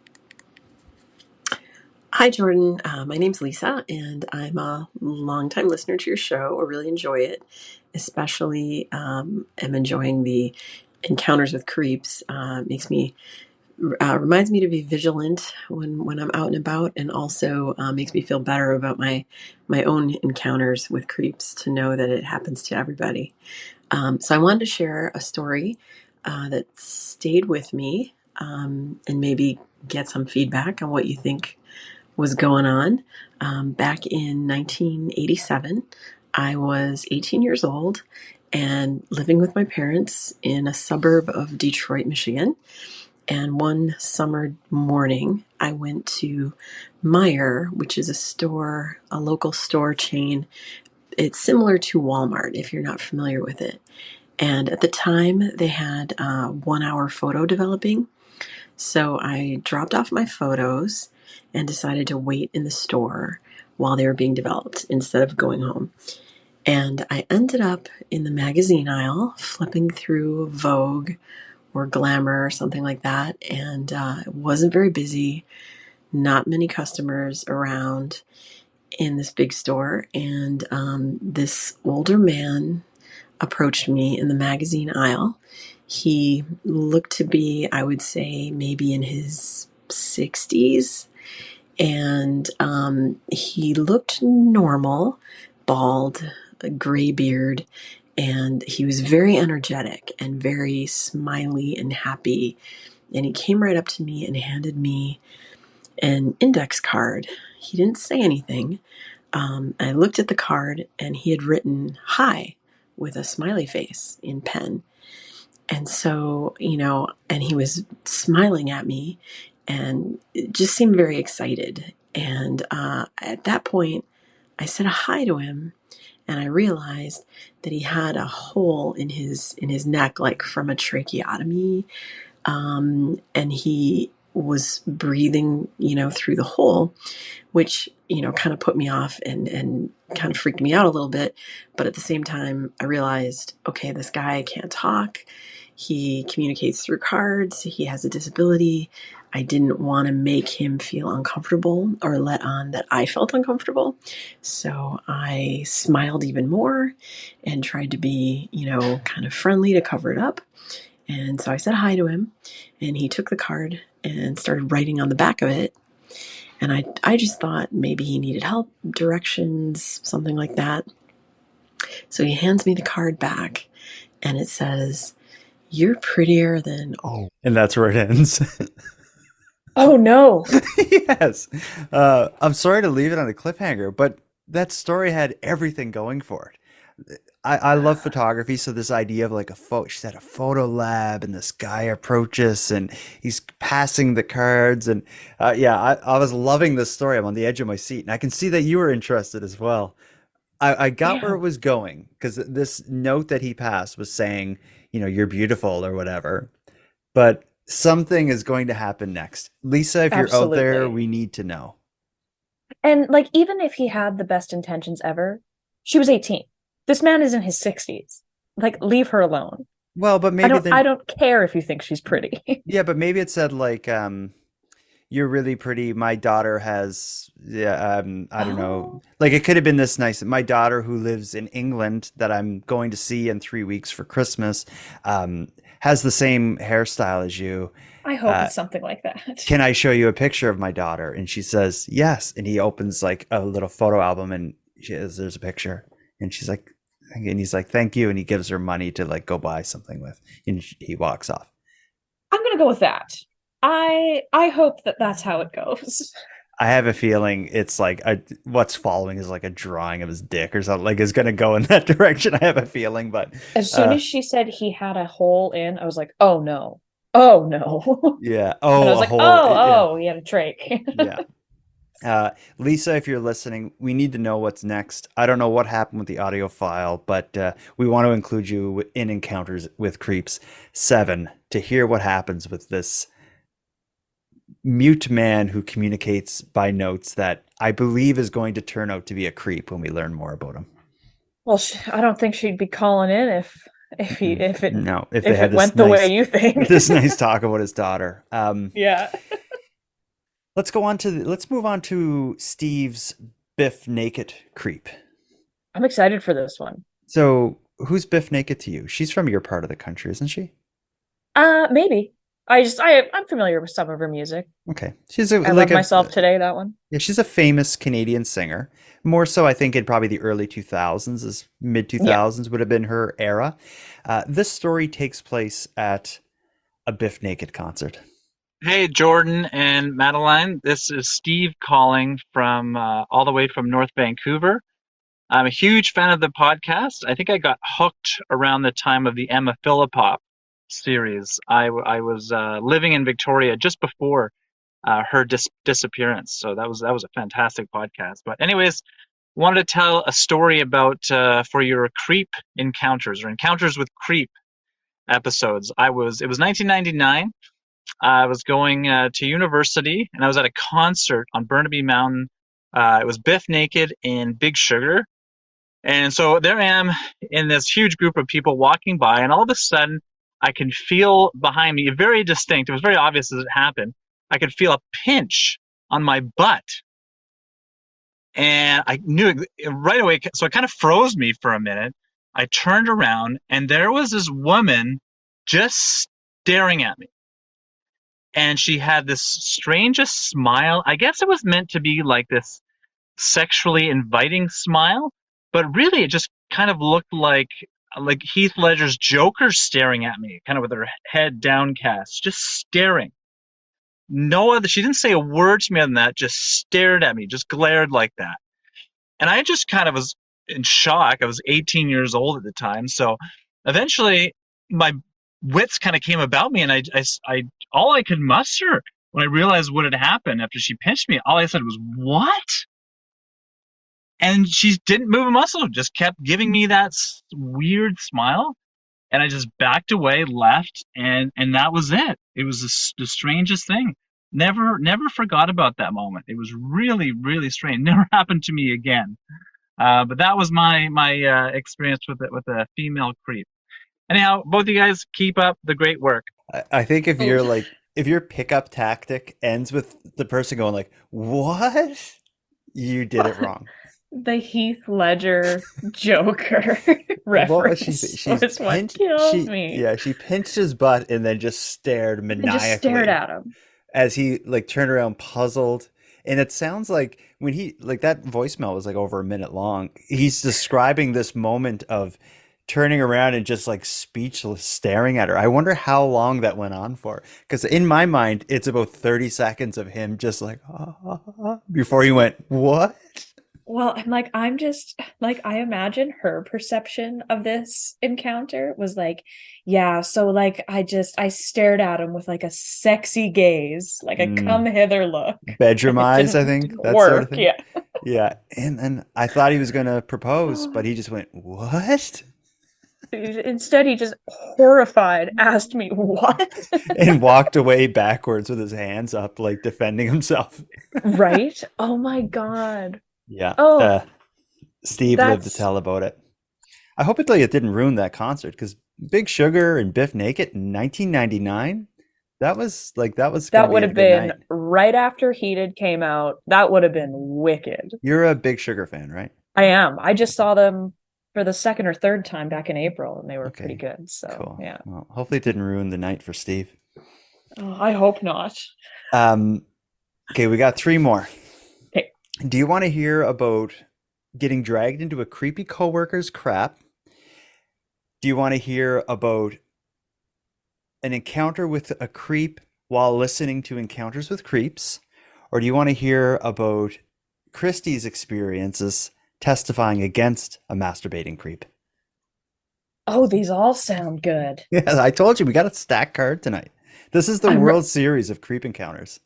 Hi, Jordan. My name's Lisa, and I'm a longtime listener to your show. I really enjoy it, especially am enjoying the encounters with creeps. Reminds me to be vigilant when I'm out and about, and also makes me feel better about my own encounters with creeps, to know that it happens to everybody. So I wanted to share a story that stayed with me, and maybe get some feedback on what you think was going on. Back in 1987, I was 18 years old and living with my parents in a suburb of Detroit, Michigan. And one summer morning, I went to Meijer, which is a local store chain. It's similar to Walmart if you're not familiar with it. And at the time, they had 1 hour photo developing. So I dropped off my photos and decided to wait in the store while they were being developed instead of going home. And I ended up in the magazine aisle, flipping through Vogue or Glamour or something like that. And it wasn't very busy, not many customers around in this big store. And this older man approached me in the magazine aisle. He looked to be, I would say, maybe in his 60s. And he looked normal, bald, a gray beard. And he was very energetic and very smiley and happy. And he came right up to me and handed me an index card. He didn't say anything. I looked at the card, and he had written "Hi" with a smiley face in pen. And so, and he was smiling at me and it just seemed very excited. And at that point, I said hi to him, and I realized that he had a hole in his neck, like from a tracheotomy. And he was breathing, through the hole, which, kind of put me off and kind of freaked me out a little bit. But at the same time, I realized, okay, this guy can't talk. He communicates through cards. He has a disability. I didn't want to make him feel uncomfortable or let on that I felt uncomfortable. So I smiled even more and tried to be, kind of friendly to cover it up. And so I said hi to him, and he took the card and started writing on the back of it. And I just thought maybe he needed help, directions, something like that. So he hands me the card back, and it says, "You're prettier than..." Oh. And that's where it ends. Oh, no. Yes. I'm sorry to leave it on a cliffhanger, but that story had everything going for it. I love photography, so this idea of like she said a photo lab, and this guy approaches and he's passing the cards, and I was loving this story. I'm on the edge of my seat, and I can see that you were interested as well. I got where it was going, because this note that he passed was saying, you're beautiful or whatever, but something is going to happen next. Lisa, if you're out there, we need to know. And like, even if he had the best intentions ever, she was 18. This man is in his 60s. Like, leave her alone. Well, but maybe I don't care if you think she's pretty. Yeah, but maybe it said like, "You're really pretty. My daughter has," I don't know. Like, it could have been this nice. "My daughter, who lives in England, that I'm going to see in 3 weeks for Christmas, has the same hairstyle as you. I hope it's something like that. Can I show you a picture of my daughter?" And she says, "Yes." And he opens like a little photo album, and there's a picture. And she's like, and he's like, "Thank you." And he gives her money to like go buy something with, and he walks off. I'm going to go with that. I hope that that's how it goes. I have a feeling it's like what's following is like a drawing of his dick or something. Like, it's going to go in that direction. I have a feeling, but as soon as she said he had a hole in, I was like, "Oh no, oh no." Yeah. Oh, and I was like, "Oh, he had a trach." Yeah. Lisa, if you're listening, we need to know what's next. I don't know what happened with the audio file, but we want to include you in Encounters with Creeps 7 to hear what happens with this mute man who communicates by notes that I believe is going to turn out to be a creep when we learn more about him. Well, I don't think she'd be calling in if they had it went the way you think. this nice talk about his daughter. Yeah. Let's move on to Steve's Biff Naked creep. I'm excited for this one. So, who's Biff Naked to you? She's from your part of the country, isn't she? Maybe. I'm familiar with some of her music. Okay. I Love Myself Today, that one. Yeah, she's a famous Canadian singer. More so, I think, in probably the early 2000s, mid 2000s would have been her era. This story takes place at a Biff Naked concert. Hey, Jordan and Madelayne. This is Steve calling from all the way from North Vancouver. I'm a huge fan of the podcast. I think I got hooked around the time of the Emma Philippop series. I was living in Victoria just before her disappearance, so that was a fantastic podcast. But anyways, wanted to tell a story about for your creep encounters or encounters with creep episodes. It was 1999. I was going to university, and I was at a concert on Burnaby Mountain. It was Biff Naked and Big Sugar. And so there I am in this huge group of people walking by, and all of a sudden, I can feel behind me, very distinct. It was very obvious as it happened. I could feel a pinch on my butt. And I knew right away, so it kind of froze me for a minute. I turned around, and there was this woman just staring at me. And she had this strangest smile. I guess it was meant to be like this sexually inviting smile, but really it just kind of looked like Heath Ledger's Joker staring at me, kind of with her head downcast, just staring. She didn't say a word to me other than that, just stared at me, just glared like that. And I just kind of was in shock. I was 18 years old at the time. So eventually my wits kind of came about me, and I all I could muster when I realized what had happened after she pinched me, all I said was, "What?" And she didn't move a muscle, just kept giving me that weird smile. And I just backed away, left, and that was it. It was the strangest thing. Never forgot about that moment. It was really, really strange. Never happened to me again. But that was my experience with a female creep. Anyhow, both of you guys keep up the great work. I think if your pickup tactic ends with the person going like, "What?" You did it wrong. The Heath Ledger Joker reference. She's what killed me. Yeah, she pinched his butt and then just stared maniacally. And just stared at him as he turned around, puzzled. And it sounds like when that voicemail was over a minute long. He's describing this moment of turning around and just speechless staring at her. I wonder how long that went on for, because in my mind it's about 30 seconds of him just before he went, "What?" Well, I'm just I imagine her perception of this encounter was yeah, so I stared at him with a sexy gaze, a come hither look. Bedroom eyes, I think. That work, sort of thing. yeah. Yeah. And then I thought he was gonna propose, but he just went, "What?" Instead, he just horrified asked me, "What?" and walked away backwards with his hands up, defending himself. Right? Oh my God. Yeah. Oh, Steve lived to tell about it. I hope it didn't ruin that concert, because Big Sugar and Biff Naked in 1999, that would have been right after Heated came out. That would have been wicked. You're a Big Sugar fan, right? I am. I just saw them for the second or third time back in April, and they were pretty good. So cool. Yeah. Well, hopefully it didn't ruin the night for Steve. Oh, I hope not. Okay, we got 3 more. Okay. Do you want to hear about getting dragged into a creepy coworker's crap? Do you want to hear about an encounter with a creep while listening to Encounters with Creeps? Or do you want to hear about Christy's experiences testifying against a masturbating creep? Oh, these all sound good. Yeah, I told you we got a stack card tonight. This is the World Series of Creep Encounters.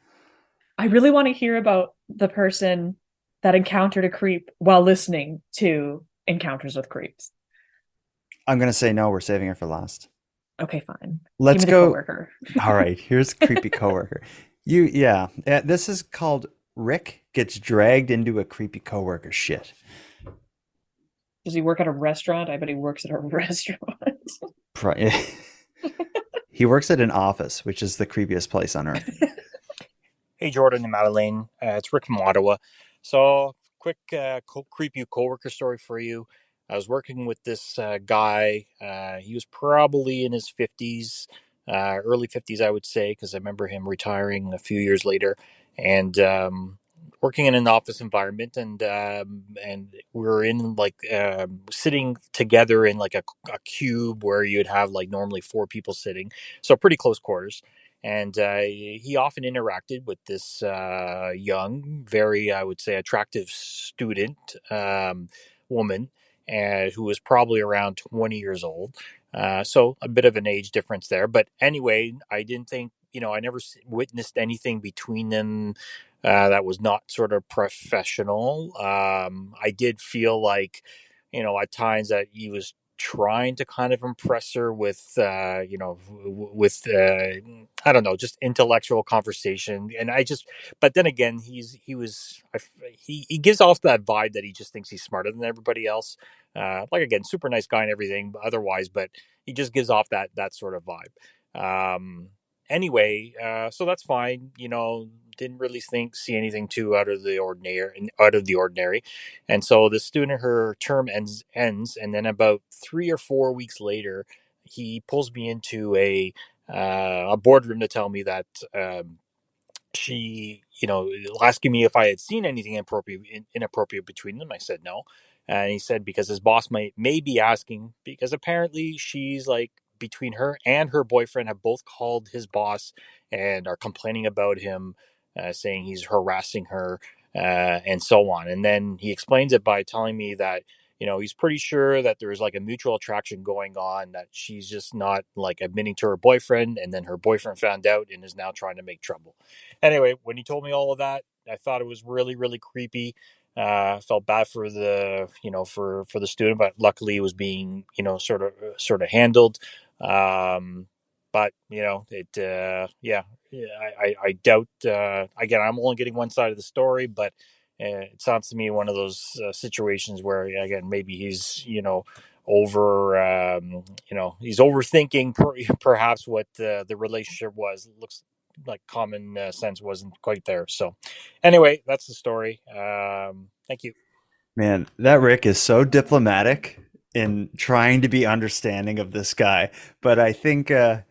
I really want to hear about the person that encountered a creep while listening to Encounters with Creeps. I'm going to say no, we're saving her for last. Okay, fine. Let's go. Coworker. All right, here's creepy coworker. This is called Rick Gets Dragged into a Creepy Coworker Shit. Does he work at a restaurant? I bet he works at a restaurant. He works at an office, which is the creepiest place on earth. Hey, Jordan and Madelayne. It's Rick from Ottawa. So, quick creepy coworker story for you. I was working with this guy. He was probably in his 50s, early 50s, I would say, because I remember him retiring a few years later. And working in an office environment, and we were in like sitting together in like a cube where you'd have like normally four people sitting, so pretty close quarters. And he often interacted with this young, very, I would say, attractive student woman who was probably around 20 years old. So a bit of an age difference there. But anyway, I didn't think, I never witnessed anything between them that was not sort of professional. I did feel like, at times that he was trying to kind of impress her with, I don't know, just intellectual conversation. And but then again, he gives off that vibe that he just thinks he's smarter than everybody else. Like again, super nice guy and everything otherwise, but he just gives off that sort of vibe. Anyway, so that's fine. Didn't really see anything too out of the ordinary. And so the student, her term ends, and then about 3 or 4 weeks later, he pulls me into a boardroom to tell me that she, asking me if I had seen anything inappropriate between them. I said no, and he said because his boss may be asking, because apparently she's like, between her and her boyfriend have both called his boss and are complaining about him, saying he's harassing her, and so on. And then he explains it by telling me that, he's pretty sure that there's like a mutual attraction going on, that she's just not like admitting to her boyfriend, and then her boyfriend found out and is now trying to make trouble. Anyway, when he told me all of that, I thought it was really, really creepy. I felt bad for the, for the student, but luckily it was being, sort of handled. But I doubt. Again, I'm only getting one side of the story, but it sounds to me one of those situations where, again, maybe he's, he's overthinking perhaps what the relationship was. It looks like common sense wasn't quite there. So anyway, that's the story. Thank you. Man, that Rick is so diplomatic in trying to be understanding of this guy. But I think, I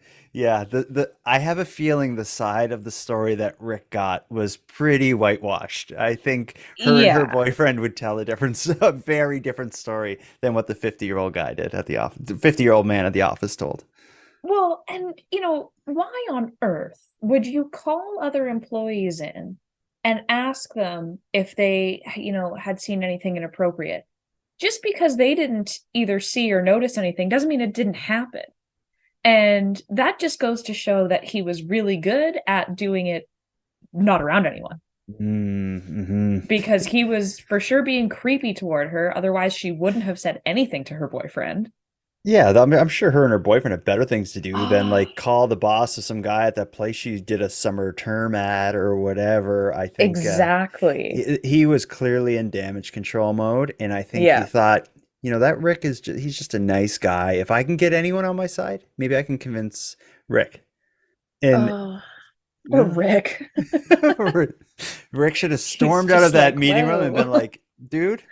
have a feeling the side of the story that Rick got was pretty whitewashed. I think her and her boyfriend would tell a very different story than what the 50-year-old guy did at the office. The 50-year-old man at the office told. Well, and why on earth would you call other employees in and ask them if they, had seen anything inappropriate? Just because they didn't either see or notice anything doesn't mean it didn't happen. And that just goes to show that he was really good at doing it not around anyone. Mm-hmm. Because he was for sure being creepy toward her. Otherwise, she wouldn't have said anything to her boyfriend. Yeah, I'm sure her and her boyfriend have better things to do than like call the boss of some guy at that place she did a summer term at or whatever. I think exactly. He was clearly in damage control mode, and I think he thought, that Rick he's just a nice guy. If I can get anyone on my side, maybe I can convince Rick. And Rick. Rick should have stormed out of that meeting room and been like, dude,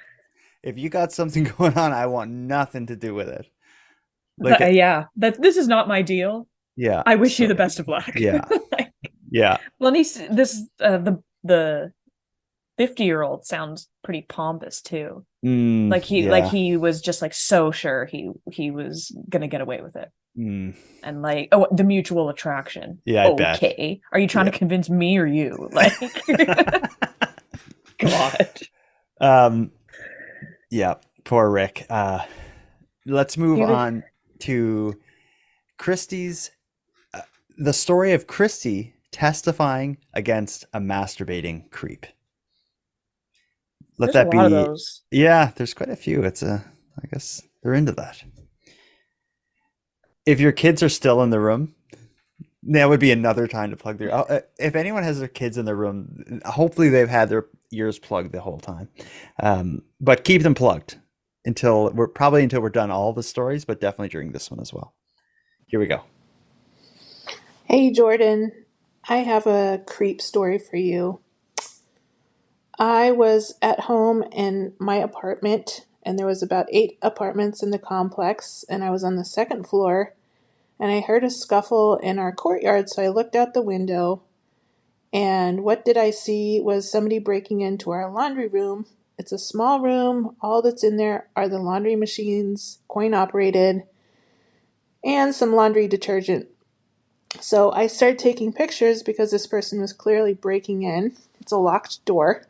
if you got something going on, I want nothing to do with it. This is not my deal. Yeah. I wish you the best of luck. Yeah. Yeah. Well, the 50-year-old sounds pretty pompous too. Like he was just like so sure he was gonna get away with it. And like, the mutual attraction. Yeah, I bet. Okay. Are you trying to convince me or you? Like God. Yeah, poor Rick. Let's move on to Christie's, the story of Christy testifying against a masturbating creep. Let that be. A lot of those. Yeah, there's quite a few. I guess they're into that. If your kids are still in the room, That would be another time to plug their. If anyone has their kids in their room, hopefully they've had their ears plugged the whole time. But keep them plugged until we're done all the stories, but definitely during this one as well. Here we go. Hey, Jordan. I have a creep story for you. I was at home in my apartment, and there was about 8 apartments in the complex, and I was on the second floor, and I heard a scuffle in our courtyard, so I looked out the window, and what did I see was somebody breaking into our laundry room. It's a small room. All that's in there are the laundry machines, coin operated, and some laundry detergent. So I started taking pictures because this person was clearly breaking in. It's a locked door.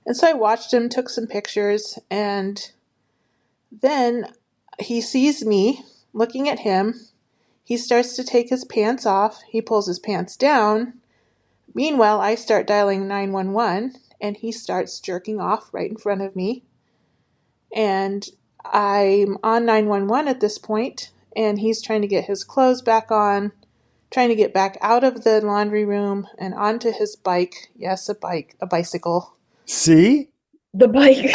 And so I watched him, took some pictures, and then he sees me looking at him. He starts to take his pants off. He pulls his pants down. Meanwhile, I start dialing 911, and he starts jerking off right in front of me. And I'm on 911 at this point, and he's trying to get his clothes back on, trying to get back out of the laundry room and onto his bike. Yes, a bicycle. See? The bike.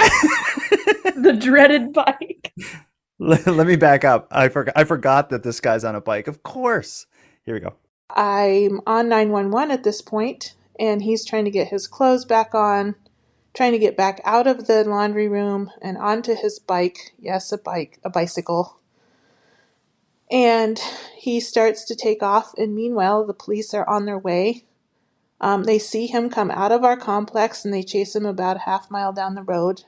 The dreaded bike. Let me back up. I forgot that this guy's on a bike. Of course. Here we go. I'm on 911 at this point, and he's trying to get his clothes back on, trying to get back out of the laundry room and onto his bike. Yes, a bicycle. And he starts to take off, and meanwhile, the police are on their way. They see him come out of our complex, and they chase him about a half mile down the road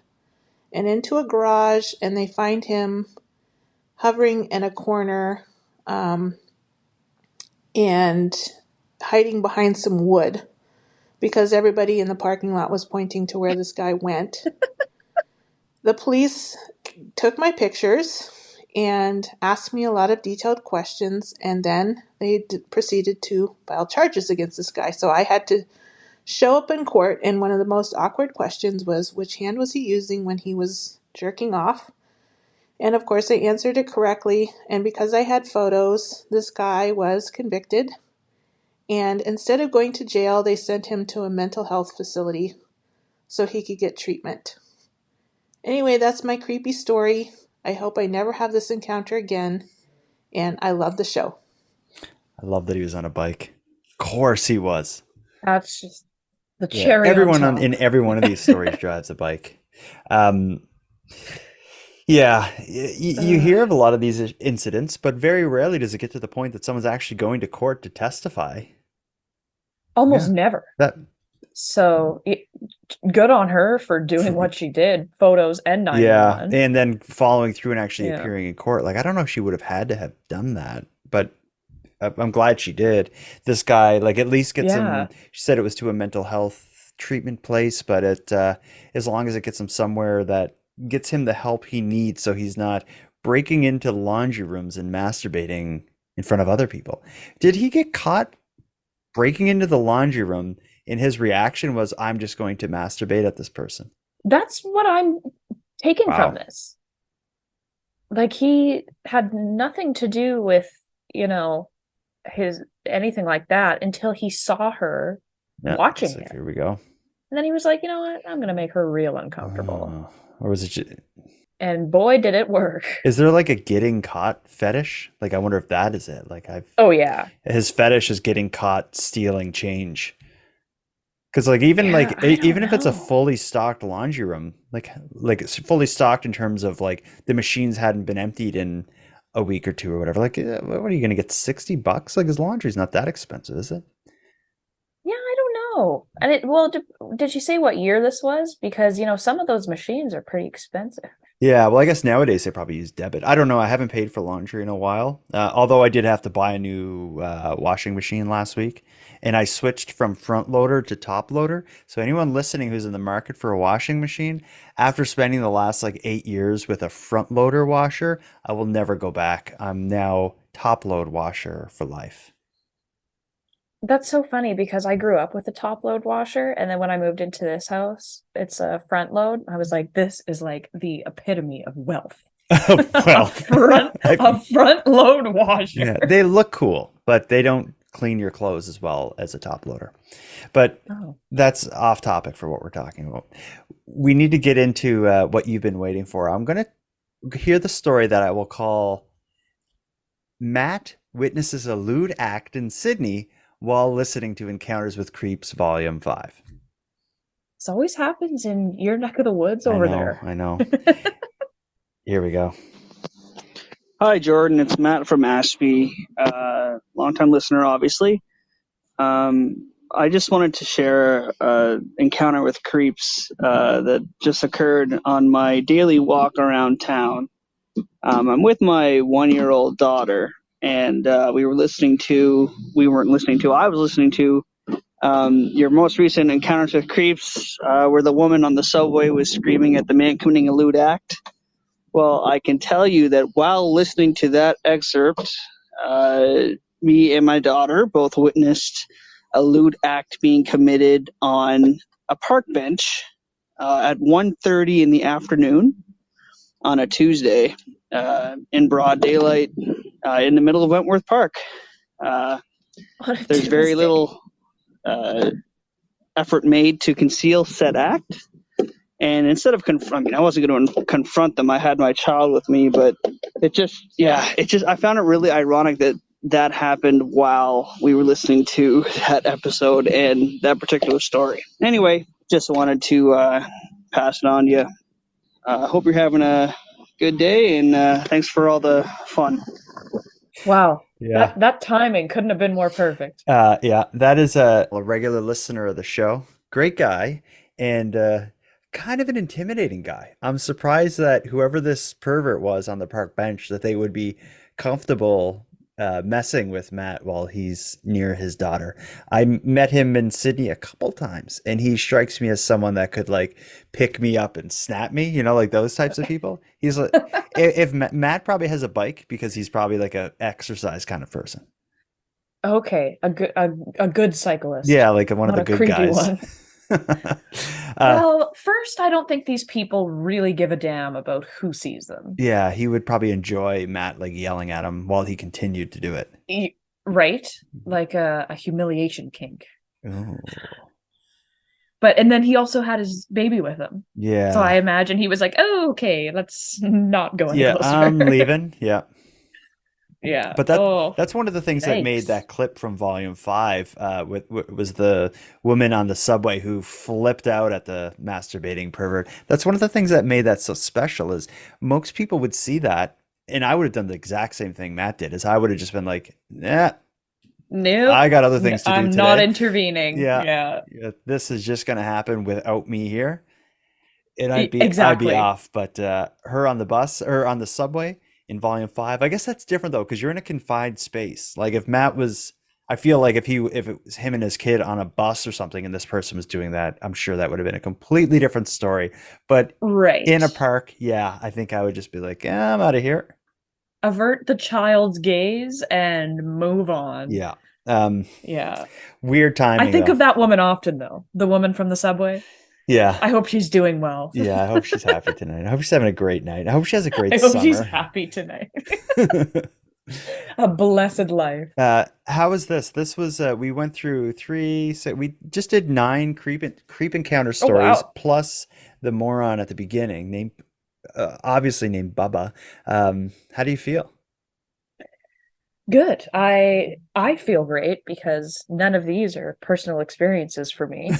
and into a garage, and they find him hovering in a corner and hiding behind some wood because everybody in the parking lot was pointing to where this guy went. The police took my pictures and asked me a lot of detailed questions, and then they proceeded to file charges against this guy. So I had to show up in court, and one of the most awkward questions was, which hand was he using when he was jerking off? And of course I answered it correctly, and because I had photos, this guy was convicted, and instead of going to jail, they sent him to a mental health facility so he could get treatment. Anyway, that's my creepy story. I hope I never have this encounter again, and I love the show. I love that he was on a bike. Of course he was. That's just the cherry everyone on top. in every one of these stories drives a bike. Yeah, you hear of a lot of these incidents, but very rarely does it get to the point that someone's actually going to court to testify. Almost never. So good on her for doing what she did, photos and 911. Yeah, and then following through and actually appearing in court. Like, I don't know if she would have had to have done that, but I'm glad she did. This guy, like, at least gets him. She said it was to a mental health treatment place, but as long as it gets him somewhere that gets him the help he needs, so he's not breaking into laundry rooms and masturbating in front of other people. Did he get caught breaking into the laundry room? And his reaction was, I'm just going to masturbate at this person. That's what I'm taking from this. Like, he had nothing to do with, his anything like that until he saw her watching him. Here we go. And then he was like, you know what? I'm going to make her real uncomfortable. Or was it and boy, did it work. Is there like a getting caught fetish? Like, I wonder if that is it. Like, Oh, yeah. His fetish is getting caught stealing change. Because like even if it's a fully stocked laundry room, like it's fully stocked in terms of like the machines hadn't been emptied in a week or two or whatever, like what are you going to get, $60? Like, his laundry's not that expensive, is it? Yeah, I don't know. And did she say what year this was? Because some of those machines are pretty expensive. Yeah, well, I guess nowadays they probably use debit. I don't know. I haven't paid for laundry in a while. Although I did have to buy a new washing machine last week, and I switched from front loader to top loader. So anyone listening who's in the market for a washing machine, after spending the last like 8 years with a front loader washer, I will never go back. I'm now top load washer for life. That's so funny because I grew up with a top load washer, and then when I moved into this house, it's a front load. I was like, this is like the epitome of wealth. Well, a front load washer. Yeah, they look cool, but they don't clean your clothes as well as a top loader. But that's off topic for what we're talking about. We need to get into what you've been waiting for. I'm going to hear the story that I will call Matt Witnesses a Lewd Act in Sydney while listening to Encounters with Creeps Volume 5. This always happens in your neck of the woods over there. I know. Here we go. Hi, Jordan. It's Matt from Ashby. Longtime listener, obviously. I just wanted to share an encounter with creeps that just occurred on my daily walk around town. I'm with my 1-year-old daughter, and I was listening to your most recent Encounters with Creeps, where the woman on the subway was screaming at the man committing a lewd act. Well, I can tell you that while listening to that excerpt, me and my daughter both witnessed a lewd act being committed on a park bench at 1:30 in the afternoon on a Tuesday in broad daylight in the middle of Wentworth Park. There's very little effort made to conceal said act. And instead of I wasn't going to confront them. I had my child with me, but I found it really ironic that happened while we were listening to that episode and that particular story. Anyway, just wanted to pass it on to you. Hope you're having a good day, and thanks for all the fun. Wow. Yeah. That timing couldn't have been more perfect. Yeah, that is a regular listener of the show. Great guy, and kind of an intimidating guy. I'm surprised that whoever this pervert was on the park bench, that they would be comfortable messing with Matt while he's near his daughter. I met him in Sydney a couple times, and he strikes me as someone that could like pick me up and snap me, like those types of people. He's like, if Matt probably has a bike because he's probably like a exercise kind of person. Okay, a good cyclist. Yeah, like one of the good guys. One. Well, first, I don't think these people really give a damn about who sees them. Yeah, he would probably enjoy Matt like yelling at him while he continued to do it. Right? Like a humiliation kink. Oh. And then he also had his baby with him. Yeah. So I imagine he was like, "Oh, okay, let's not go any closer." I'm leaving. Yeah. Yeah. But that's one of the things that made that clip from Volume 5 was the woman on the subway who flipped out at the masturbating pervert. That's one of the things that made that so special is most people would see that, and I would have done the exact same thing Matt did, is I would have just been like, nope, I got other things to do today. I'm not intervening. Yeah. This is just going to happen without me here. And I'd be off. But her on the bus or on the subway in Volume 5, I guess that's different though, because you're in a confined space. Like if Matt was, I feel like if it was him and his kid on a bus or something and this person was doing that, I'm sure that would have been a completely different story. But in a park, I think I would just be like, I'm out of here. Avert the child's gaze and move on. Yeah. Weird timing. I think of that woman often though. The woman from the subway. Yeah. I hope she's doing well. Yeah, I hope she's happy tonight. I hope she's having a great night. I hope she has a great summer. I hope she's happy tonight. A blessed life. How was this? This was we went through we just did 9 creep encounter stories plus the moron at the beginning obviously named Bubba. How do you feel? Good. I feel great because none of these are personal experiences for me.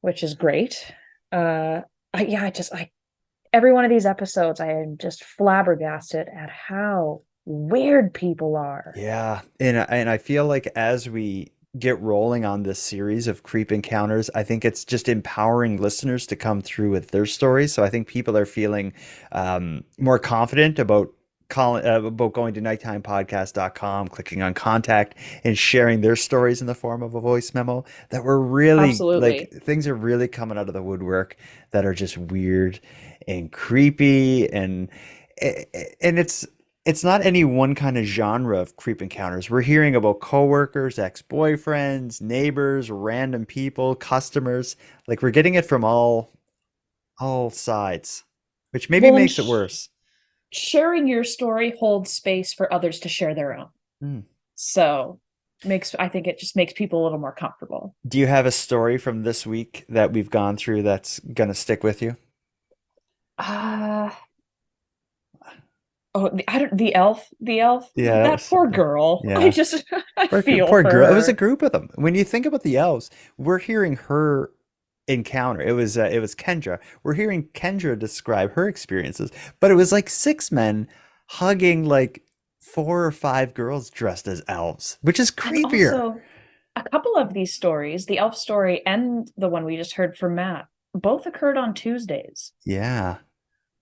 Which is great. Every one of these episodes, I am just flabbergasted at how weird people are. Yeah, and I feel like as we get rolling on this series of creep encounters, I think it's just empowering listeners to come through with their stories. So I think people are feeling more confident about going to nighttimepodcast.com, clicking on contact and sharing their stories in the form of a voice memo that were really like things are really coming out of the woodwork that are just weird and creepy and it's not any one kind of genre of creep encounters. We're hearing about coworkers, ex-boyfriends, neighbors, random people, customers. Like we're getting it from all sides, which maybe makes it worse. Sharing your story holds space for others to share their own. So I think it just makes people a little more comfortable. Do you have a story from this week that we've gone through that's gonna stick with you? The elf, Yeah, that poor girl. yeah. I feel Poor for girl. It was a her. group of them. When you think about the elves, we're hearing her encounter. It was Kendra. We're hearing Kendra describe her experiences, but it was like six men hugging like four or five girls dressed as elves, which is And creepier. also, a couple of these stories, the elf story and the one we just heard from Matt, both occurred on Tuesdays. Yeah.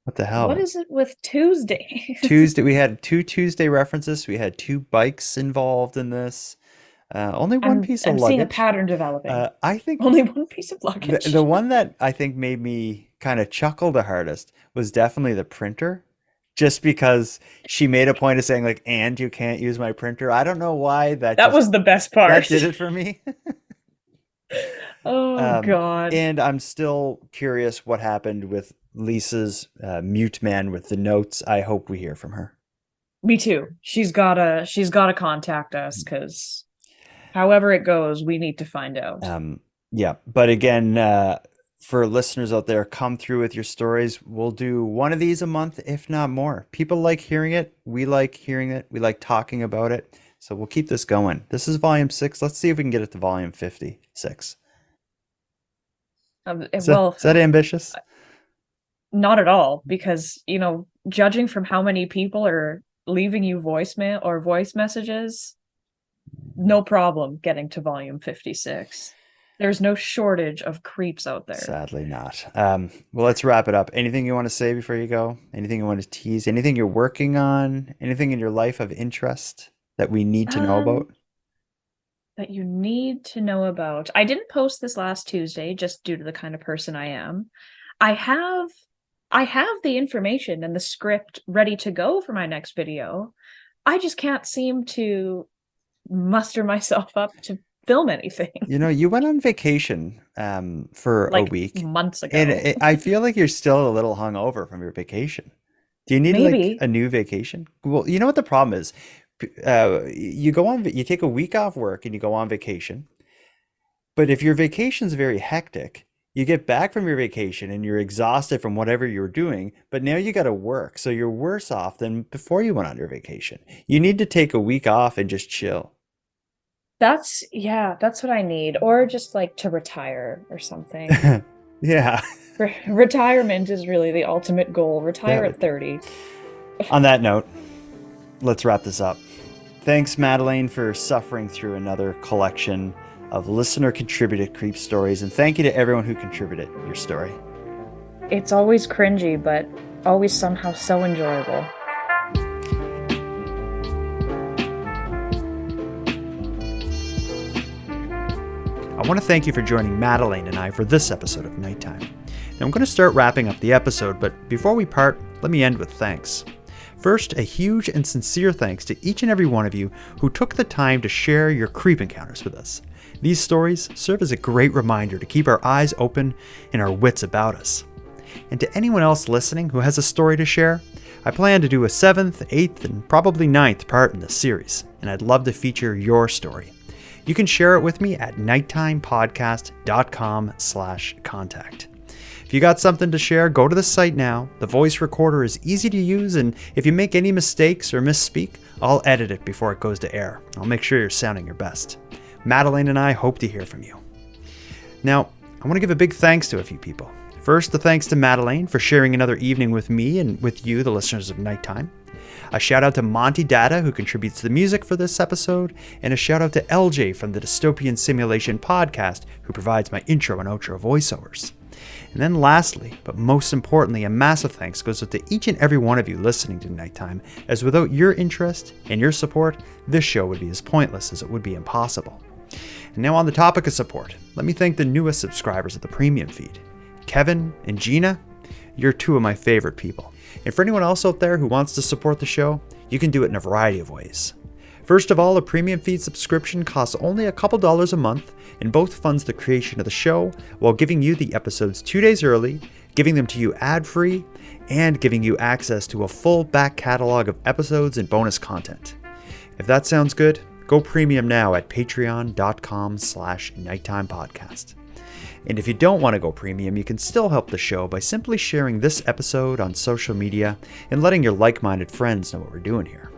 What the What hell? is it with Tuesday? Tuesday, we had two Tuesday references. We had two bikes involved in this. Only one piece of I'm seeing a luggage. pattern developing. I think Only one piece of the luggage. one that I think made me kind of chuckle the hardest was definitely the printer, just because she made a point of saying like, "And you can't use my printer." I don't know why That was the best part. that did it for me. Oh God. And I'm still curious what happened with Lisa's mute man with the notes. I hope we hear from her. Me too. She's gotta contact us because however it goes, we need to find out. Yeah, but again, for listeners out there, come through with your stories. We'll do one of these a month, if not more. People like hearing it. We like hearing it. We like talking about it. So we'll keep this going. This is volume 6. Let's see if we can get it to volume 56. Is that ambitious? Not at all, because judging from how many people are leaving you voicemail or voice messages, no problem getting to volume 56. There's no shortage of creeps out there. Sadly not. Well, let's wrap it up. Anything you want to say before you go? Anything you want to tease? Anything you're working on? Anything in your life of interest that we need to know about? That you need to know about. I didn't post this last Tuesday just due to the kind of person I am. I have the information and the script ready to go for my next video. I just can't seem to muster myself up to film anything. You went on vacation for a week. Months ago. And I feel like you're still a little hungover from your vacation. Do you need like a new vacation? Well, you know what the problem is? You take a week off work and you go on vacation. But if your vacation's very hectic, you get back from your vacation and you're exhausted from whatever you're doing, but now you got to work. So you're worse off than before you went on your vacation. You need to take a week off and just chill. That's what I need. Or just like to retire or something. Yeah. Retirement is really the ultimate goal. Retire at 30. On that note, let's wrap this up. Thanks, Madelayne, for suffering through another collection of listener-contributed creep stories, and thank you to everyone who contributed your story. It's always cringy, but always somehow so enjoyable. I want to thank you for joining Madelayne and I for this episode of Nighttime. Now I'm going to start wrapping up the episode, but before we part, let me end with thanks. First, a huge and sincere thanks to each and every one of you who took the time to share your creep encounters with us. These stories serve as a great reminder to keep our eyes open and our wits about us. And to anyone else listening who has a story to share, I plan to do a 7th, 8th, and probably 9th part in this series, and I'd love to feature your story. You can share it with me at nighttimepodcast.com/contact. If you got something to share, go to the site now. The voice recorder is easy to use, and if you make any mistakes or misspeak, I'll edit it before it goes to air. I'll make sure you're sounding your best. Madelayne and I hope to hear from you. Now, I want to give a big thanks to a few people. First, the thanks to Madelayne for sharing another evening with me and with you, the listeners of Nighttime. A shout out to Monty Datta, who contributes the music for this episode, and a shout out to LJ from the Dystopian Simulation podcast, who provides my intro and outro voiceovers. And then lastly, but most importantly, a massive thanks goes out to each and every one of you listening to Nighttime, as without your interest and your support, this show would be as pointless as it would be impossible. And now on the topic of support, let me thank the newest subscribers of the premium feed. Kevin and Gina, you're two of my favorite people. And for anyone else out there who wants to support the show, you can do it in a variety of ways. First of all, a premium feed subscription costs only a couple dollars a month and both funds the creation of the show while giving you the episodes 2 days early, giving them to you ad-free, and giving you access to a full back catalog of episodes and bonus content. If that sounds good, Go premium now at patreon.com/nighttimepodcast. And if you don't want to go premium, you can still help the show by simply sharing this episode on social media and letting your like-minded friends know what we're doing here.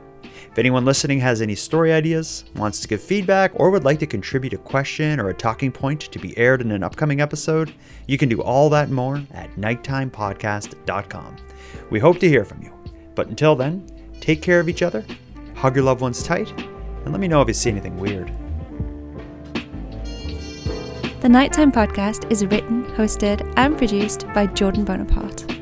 If anyone listening has any story ideas, wants to give feedback, or would like to contribute a question or a talking point to be aired in an upcoming episode, you can do all that and more at nighttimepodcast.com. We hope to hear from you. But until then, take care of each other, hug your loved ones tight, and let me know if you see anything weird. The Nighttime Podcast is written, hosted, and produced by Jordan Bonaparte.